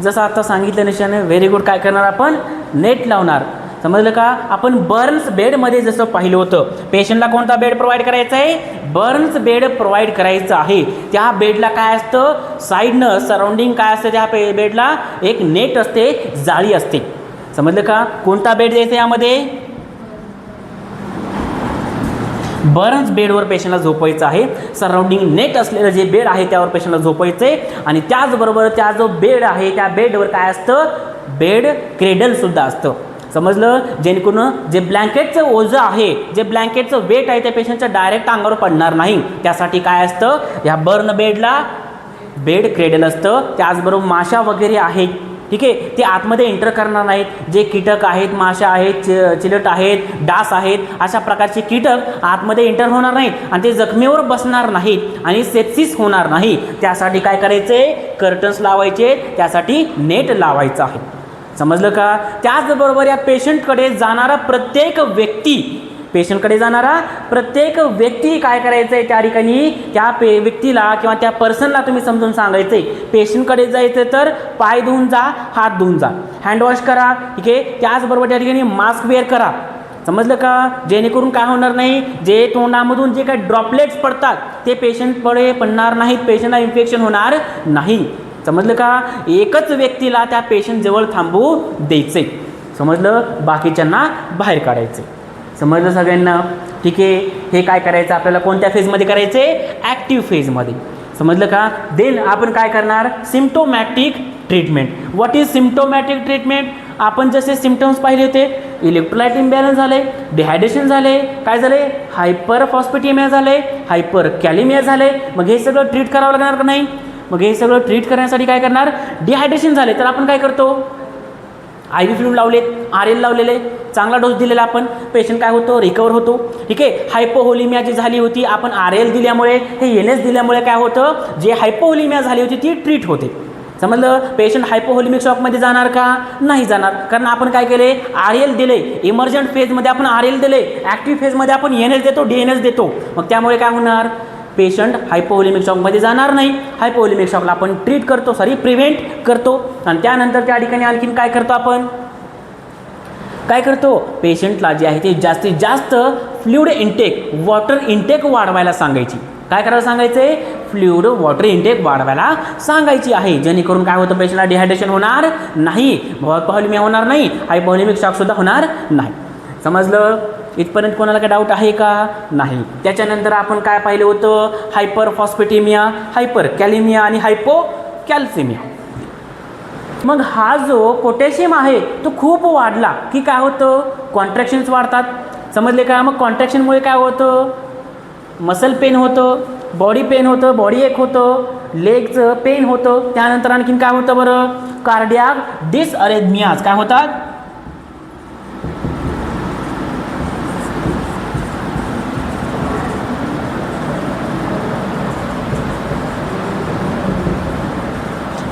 जसं आता सांगितलं निशाने, व्हेरी गुड. काय करणार आपण? नेट लावणार. समजलं का? आपण बर्न्स बेडमध्ये जसं पाहिलं होतं, पेशंटला कोणता बेड प्रोव्हाइड करायचा आहे? बर्न्स बेड प्रोव्हाइड करायचं आहे. त्या बेडला काय असतं? साईडनं सराउंडिंग काय असतं? त्या बेडला एक नेट असते, जाळी असते. समजलं का? कोणता बेड द्यायचा यामध्ये? बर्न्स बेडवर पेशंटला झोपायचं आहे. सराउंडिंग नेट असलेलं जे बेड आहे त्यावर पेशंटला झोपायचं आहे आणि त्याचबरोबर त्या जो बेड आहे त्या बेडवर काय असतं? बेड क्रेडलसुद्धा असतं. समजलं. जेणेकरून जे ब्लँकेटचं ओझं आहे, जे ब्लँकेटचं वेट आहे त्या पेशंटच्या डायरेक्ट अंगावर पडणार नाही. त्यासाठी काय असतं, ह्या बर्न बेडला बेड क्रेडल असतं. त्याचबरोबर माशा वगैरे आहेत, ठीक आहे, ते आतमध्ये एंटर करणार नाहीत. जे कीटक आहेत, माशा आहेत, चिलट आहेत, डास आहेत, अशा प्रकारचे कीटक आतमध्ये एंटर होणार नाहीत आणि ते जखमेवर बसणार नाहीत आणि सेप्सिस होणार नाही. त्यासाठी काय करायचे, कर्टन्स लावायचे, त्यासाठी नेट लावायचं आहे. समजलं का. त्याचबरोबर या पेशंटकडे जाणारा प्रत्येक व्यक्ती काय करायचं आहे, त्या ठिकाणी त्या व्यक्तीला किंवा त्या पर्सनला तुम्ही समजून सांगायचं आहे, पेशंटकडे जायचं तर पाय धुवून जा, हात धुवून जा, हँडवॉश करा, ठीक आहे. त्याचबरोबर त्या ठिकाणी मास्क वेअर करा. समजलं का. जेणेकरून काय होणार नाही, जे तोंडामधून जे काही ड्रॉपलेट्स पडतात ते पेशंटकडे पडणार नाहीत, पेशंटला इन्फेक्शन होणार नाही. समजलं का. एकच व्यक्तीला त्या पेशंट जवळ थांबू द्यायचे. समजलं. बाकीच्यांना बाहेर काढायचे. समजलं सगळ्यांना, ठीक आहे. हे काय करायचं आपल्याला, कोणत्या फेजमध्ये करायचे, ॲक्टिव्ह फेजमध्ये. समजलं का. देन आपण काय करणार, symptomatic treatment. What is symptomatic treatment. आपण जसे सिम्पटम्स पाहिले होते, इलेक्ट्रोलाइट इम्बॅलन्स झाले, डिहायड्रेशन झाले, काय झाले, हायपर फॉस्फेटिमिया झाले, हायपर कॅलिमिया झाले. मग हे सगळं ट्रीट करावं लागणार का नाही. मग हे सगळं ट्रीट करण्यासाठी काय करणार, डिहायड्रेशन झाले तर आपण काय करतो, IV फ्लूइड लावलेत, RL लावलेले, चांगला डोस दिलेला आपण, पेशंट काय होतो, रिकवर होतो, ठीक आहे. हायपोहोलिमिया जी झाली होती, आपण RL दिल्यामुळे, हे NS दिल्यामुळे काय होतं, जे हायपोहोलिमिया झाली होती ती ट्रीट होते. समजलं. पेशंट हायपोहोलिमिक शॉकमध्ये जाणार का, नाही जाणार, कारण आपण काय केले, RL दिले. इमर्जंट फेजमध्ये आपण RL दिले, ॲक्टिव्ह फेजमध्ये आपण NS देतो, DNS देतो. मग त्यामुळे काय होणार, पेशंट हायपोहोलिमिक शॉकमध्ये जाणार नाही. हायपोहोलिमिक शॉकला आपण ट्रीट करतो, प्रिव्हेंट करतो. आणि त्यानंतर त्या ठिकाणी आणखीन काय करतो, आपण काय करतो, पेशंटला जे आहे ते जास्तीत जास्त फ्लुइड इंटेक, वॉटर इंटेक वाढवायला सांगायची. काय करायला सांगायचं आहे, फ्लुइड वॉटर इंटेक वाढवायला सांगायची आहे. जेणेकरून काय होतं, पेशंटला डिहायड्रेशन होणार नाही, हायपोहोलिमिया होणार नाही, हायपोहोलिमिक शॉकसुद्धा होणार नाही. समजलं. इथपर्यंत कोणाला काय डाऊट आहे का, नाही. त्याच्यानंतर आपण काय पाहिलं होतं, हायपर फॉस्फेटिमिया, हायपर कॅलिमिया आणि हायपोकॅल्सिमिया. मग हा जो पोटॅशियम आहे तो खूप वाढला की काय होतं, कॉन्ट्रॅक्शन्स वाढतात. समजले का. मग कॉन्ट्रॅक्शनमुळे काय होतं, मसल पेन होतं, बॉडी पेन होतं, बॉडी एक होतं, लेगचं पेन होतं. त्यानंतर आणखीन काय होतं बरं, कार्डियाक डिसअरेथमियाज काय होतात,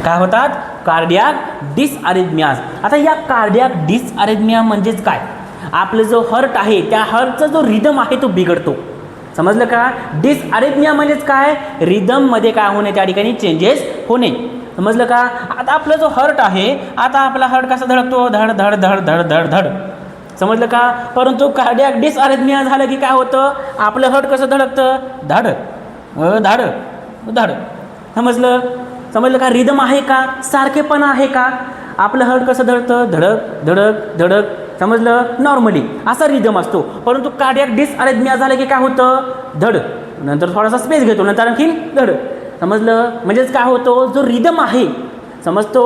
काय होतात, कार्डियाक डिसअरेथमियाज. आता या कार्डियाक डिसअरेथमिया म्हणजेच काय, आपलं जो हार्ट आहे त्या हार्टचा जो रिदम आहे तो बिघडतो. समजलं का. डिसअरेथमिया म्हणजेच काय, रिदममध्ये काय होणे, त्या ठिकाणी चेंजेस होणे. समजलं का. आता आपला जो हार्ट आहे, आता आपला हार्ट कसा धडकतो, धड धड धड धड धड धड. समजलं का. परंतु कार्डियाक डिसअरेथमिया झालं की काय होतं, आपलं हार्ट कसं धडकतं, धड धड धड. समजलं का. रिदम आहे का, सारखेपणा आहे का, आपलं हार्ट कसं धडकतं, धडक धडक धडक. समजलं. नॉर्मली असा रिदम असतो. परंतु कार्डियाक डिसअरेथमिया झालं की काय होतं, धड, नंतर थोडासा स्पेस घेतो, नंतर आणखीन धड. समजलं. म्हणजेच काय होतो, जो रिदम आहे, समजतो,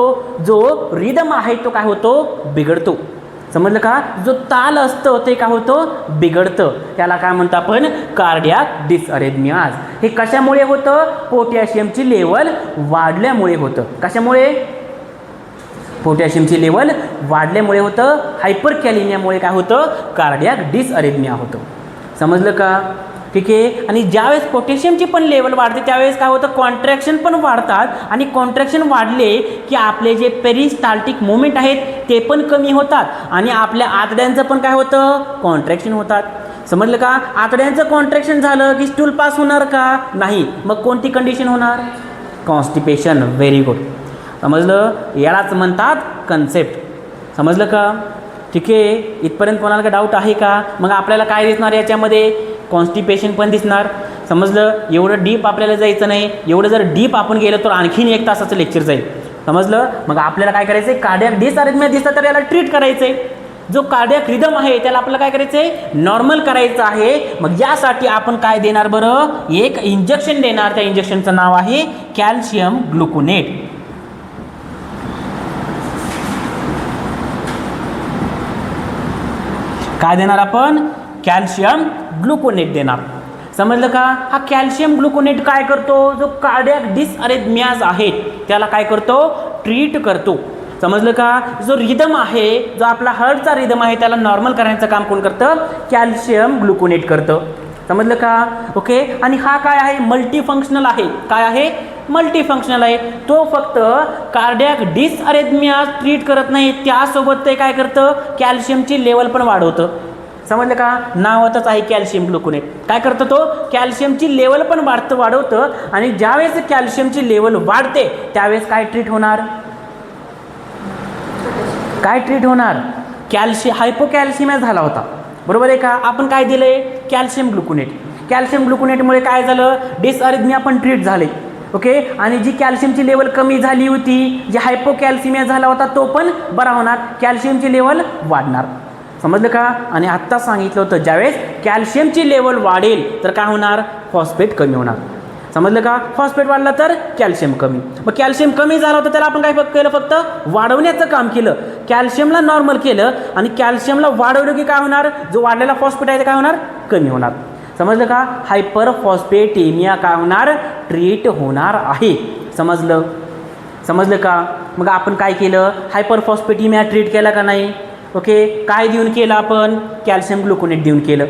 जो रिदम आहे तो काय होतो, बिघडतो. समजलं का. जो ताल असतं ते काय होतं, बिघडतं. त्याला काय म्हणतो आपण, कार्डियाक डिसअरेथमियाज. हे कशामुळे होतं, पोटॅशियमची लेवल वाढल्यामुळे होतं. कशामुळे, पोटॅशियमची लेवल वाढल्यामुळे होतं. हायपर कॅलिमियामुळे काय होतं, कार्डियाक डिसअरेथमिया होतं. समजलं का. ठीक आहे. आणि ज्यावेळेस पोटॅशियमची पण लेवल वाढते त्यावेळेस काय होतं, कॉन्ट्रॅक्शन पण वाढतात. आणि कॉन्ट्रॅक्शन वाढले की आपले जे पेरिस्टाल्टिक मुवमेंट आहेत ते पण कमी होतात आणि आपल्या आतड्यांचं पण काय होतं, कॉन्ट्रॅक्शन होतात. समजलं का. आतड्यांचं कॉन्ट्रॅक्शन झालं की स्टूल पास होणार का, नाही. मग कोणती कंडिशन होणार, कॉन्स्टिपेशन. Very good. समजलं. यालाच म्हणतात कन्सेप्ट. समजलं का. ठीक आहे. इथपर्यंत कोणाला काय डाऊट आहे का. मग आपल्याला काय दिसणार याच्यामध्ये, कॉन्स्टिपेशन पण दिसणार. समजलं. एवढं डीप आपल्याला जायचं नाही. एवढं जर डीप आपण गेलं तर आणखीन 1 तासाचं लेक्चर जाईल. समजलं. मग आपल्याला काय करायचं आहे, कार्डियाक डिसअरेथमिया दिसतं तर याला ट्रीट करायचं आहे. जो कार्डियाक रिदम आहे त्याला आपल्याला काय करायचं आहे, नॉर्मल करायचं आहे. मग यासाठी आपण काय देणार बरं, एक इंजेक्शन देणार. त्या इंजेक्शनचं नाव आहे कॅल्शियम ग्लुकोनेट. काय देणार आपण? कॅल्शियम ग्लुकोनेट देणार. समजलं का? हा कॅल्शियम ग्लुकोनेट काय करतो? जो कार्डियक डिसअरेथमियाज आहेत त्याला काय करतो? ट्रीट करतो. समजलं का? जो रिदम आहे, जो आपला हार्टचा रिदम आहे त्याला नॉर्मल करण्याचं काम कोण करतं? कॅल्शियम ग्लुकोनेट करतं. समजलं का? ओके. आणि हा काय आहे? मल्टीफंक्शनल आहे. काय आहे? मल्टीफंक्शनल आहे. तो फक्त कार्डियक डिसअरेथमियाज ट्रीट करत नाही, त्यासोबत ते काय करतं? कॅल्शियमची लेवल पण वाढवतं. समजलं का? नावातच आहे कॅल्शियम ग्लुकोनेट. काय करतं तो? कॅल्शियमची लेवल पण वाढवतं. आणि ज्यावेळेस कॅल्शियमची लेवल वाढते त्यावेळेस काय ट्रीट होणार? काय ट्रीट होणार? हायपोकॅल्शिमिया झाला होता, बरोबर आहे का? आपण काय दिलंय? कॅल्शियम ग्लुकोनेट. कॅल्शियम ग्लुकोनेटमुळे काय झालं? डिसअरेथमिया पण ट्रीट झाले. ओके. आणि जी कॅल्शियमची लेवल कमी झाली होती, जी हायपोकॅल्शिमिया झाला होता, तो पण बरा होणार. कॅल्शियमची लेवल वाढणार. समजलं का? आणि आत्ता सांगितलं होतं ज्यावेळेस कॅल्शियमची लेवल वाढेल तर काय होणार? फॉस्फेट कमी होणार. समजलं का? फॉस्फेट वाढला तर कॅल्शियम कमी. मग कॅल्शियम कमी झालं होतं त्याला आपण काय केलं? फक्त वाढवण्याचं काम केलं. कॅल्शियमला नॉर्मल केलं आणि कॅल्शियमला वाढवलं की काय होणार? जो वाढलेला फॉस्फेट आहे ते काय होणार? कमी होणार. समजलं का? हायपर फॉस्फेटेमिया काय होणार? ट्रीट होणार आहे. समजलं का? मग आपण काय केलं? हायपर फॉस्फेटेमिया ट्रीट केला का नाही? ओके. काय देऊन केलं आपण? कॅल्शियम ग्लुकोनेट देऊन केलं.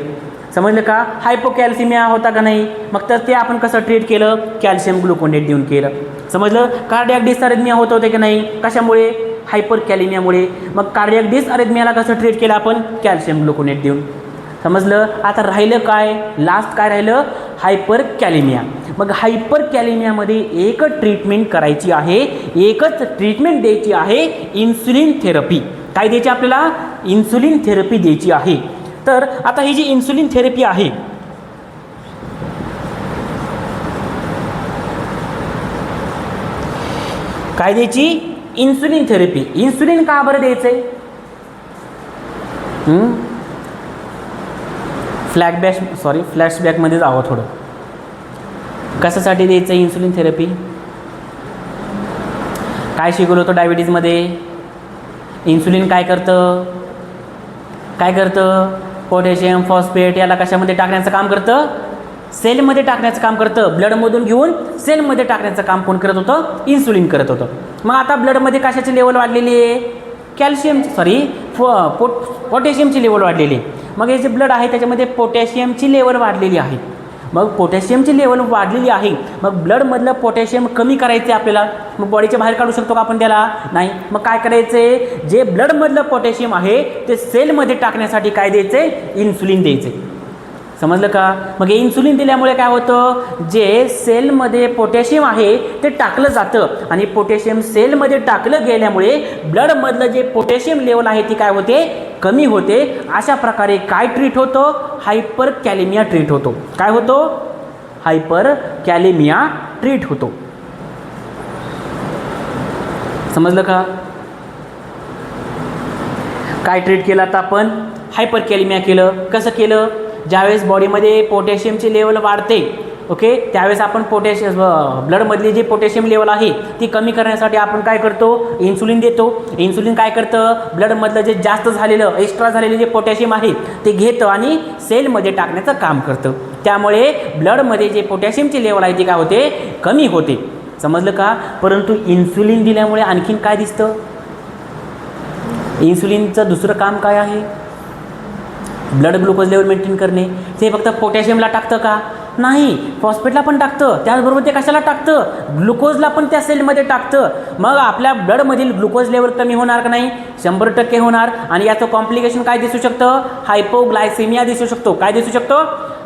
समजलं का? हायपोकॅल्शिमिया होता का नाही? मग तर ते आपण कसं ट्रीट केलं? कॅल्शियम ग्लुकोनेट देऊन केलं. समजलं? कार्डियक डिसअरेथमिया होत होते की नाही? कशामुळे? हायपरकॅलेमियामुळे. मग कार्डियक डिसअरेथमियाला कसं ट्रीट केलं आपण? कॅल्शियम ग्लुकोनेट देऊन. समजलं? आता राहिलं काय? लास्ट काय राहिलं? हायपरकॅलेमिया. मग हायपरकॅलेमियामध्ये एकच ट्रीटमेंट करायची आहे, एकच ट्रीटमेंट द्यायची आहे, इन्सुलिन थेरपी. काय द्यायची आपल्याला? इन्सुलिन थेरपी द्यायची आहे. तर आता ही जी इन्सुलिन थेरपी आहे, काय द्यायची? Insulin therapy. इन्सुलिन का बरं द्यायचंय? फ्लॅशबॅकमध्ये जावं थोडं. कशासाठी द्यायचं इन्सुलिन थेरपी? काय शिकवलं होतं डायबिटीजमध्ये? इन्सुलिन काय करतं? पोटॅशियम फॉस्फेट याला कशामध्ये टाकण्याचं काम करतं? सेलमध्ये टाकण्याचं काम करतं. ब्लडमधून घेऊन सेलमध्ये टाकण्याचं काम कोण करत होतं? इन्सुलिन करत होतं. मग आता ब्लडमध्ये कशाची लेवल वाढलेली आहे? पोटॅशियमची लेवल वाढलेली आहे. मग हे जे ब्लड आहे त्याच्यामध्ये पोटॅशियमची लेवल वाढलेली आहे. मग पोटॅशियमची लेवल वाढलेली आहे, मग ब्लडमधलं पोटॅशियम कमी करायचे आपल्याला. मग बॉडीच्या बाहेर काढू शकतो का आपण त्याला? नाही. मग काय करायचे? जे ब्लडमधलं पोटॅशियम आहे ते सेलमध्ये टाकण्यासाठी काय द्यायचे? इन्सुलिन द्यायचे. समजलं का? मग हे इन्सुलिन दिल्यामुळे काय होतं? जे सेलमध्ये पोटॅशियम आहे ते टाकलं जातं आणि पोटॅशियम सेलमध्ये टाकलं गेल्यामुळे ब्लडमधलं जे पोटॅशियम लेवल आहे ती काय होते? कमी होते. अशा प्रकारे काय ट्रीट होतं? हायपरकॅलेमिया ट्रीट होतो. काय होतो? हायपरकॅलेमिया ट्रीट होतो. समजलं का? काय ट्रीट केलं आता आपण? हायपरकॅलेमिया केलं. कसं केलं? ज्यावेळेस बॉडीमध्ये पोटॅशियमची लेवल वाढते, ओके, त्यावेळेस आपण ब्लडमधली जी पोटॅशियम लेवल आहे ती कमी करण्यासाठी आपण काय करतो? इन्सुलिन देतो. इन्सुलिन काय करतं? ब्लडमधलं जे जास्त झालेलं, एक्स्ट्रा झालेलं जे पोटॅशियम आहे ते घेतं आणि सेलमध्ये टाकण्याचं काम करतं. त्यामुळे ब्लडमध्ये जे पोटॅशियमची लेवल आहे ती काय होते? कमी होते. समजलं का? परंतु इन्सुलिन दिल्यामुळे आणखीन काय दिसतं? इन्सुलिनचं दुसरं काम काय आहे? ब्लड ग्लुकोज लेवल मेंटेन करणे. ते फक्त पोटॅशियमला टाकतं का? नाही, फॉस्फेटला पण टाकतं. त्याचबरोबर ते कशाला टाकतं? ग्लुकोजला पण त्या सेलमध्ये टाकतं. मग आपल्या ब्लडमधील ग्लुकोज लेवल कमी होणार का नाही? 100% होणार. आणि याचं कॉम्प्लिकेशन काय दिसू शकतं? हायपोग्लायसेमिया दिसू शकतो. काय दिसू शकतो?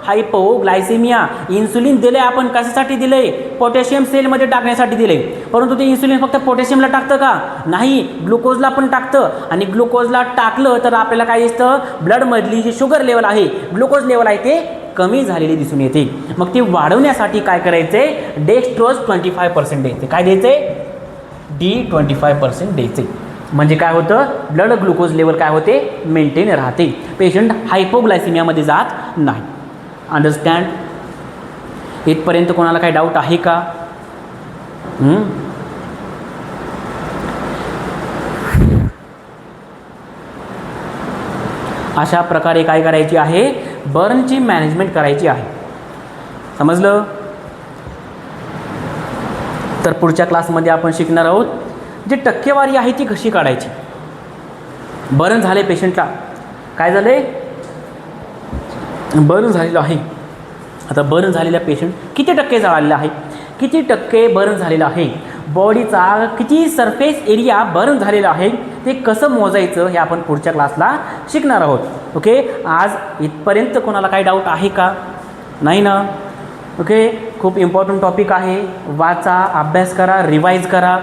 हायपोग्लायसेमिया. इन्सुलिन दिले आपण कशासाठी दिले? पोटॅशियम सेलमध्ये टाकण्यासाठी दिले. परंतु ते इन्सुलिन फक्त पोटॅशियमला टाकतं का? नाही, ग्लुकोजला पण टाकतं. आणि ग्लुकोजला टाकलं तर आपल्याला काय दिसतं? ब्लडमधली जी शुगर लेवल आहे, ग्लुकोज लेवल आहे ते कमी झालेली दिसून येते. मग ती वाढवण्यासाठी काय करायचे? डेक्स्ट्रोज 25% द्यायचे. काय द्यायचे? D25% द्यायचे. म्हणजे काय होतं? ब्लड ग्लुकोज लेवल काय होते? मेंटेन राहते. पेशंट हायपोग्लायसेमियामध्ये जात नाही. अंडरस्टँड? इथपर्यंत कोणाला काही डाऊट आहे का? अशा प्रकारे काय करायची आहे, बर्नची मॅनेजमेंट करायची आहे. समजलं? तर पुढच्या क्लासमध्ये आपण शिकणार आहोत जी टक्केवारी आहे ती कशी काढायची. बर्न झाले पेशंटला, काय झाले, बर्न झालेलं आहे. आता बर्न झालेला पेशंट किती टक्के जळालेला आहे, किती टक्के बर्न झालेलं आहे, बॉडीचा किती सरफेस एरिया बर्न झालेला आहे ते कसं मोजायचं हे आपण पुढच्या क्लासला शिकणार आहोत. ओके, आज इथपर्यंत कोणाला काही डाऊट आहे का? नाही ना? ओके, खूप इम्पॉर्टंट टॉपिक आहे. वाचा, अभ्यास करा, रिवाईज करा.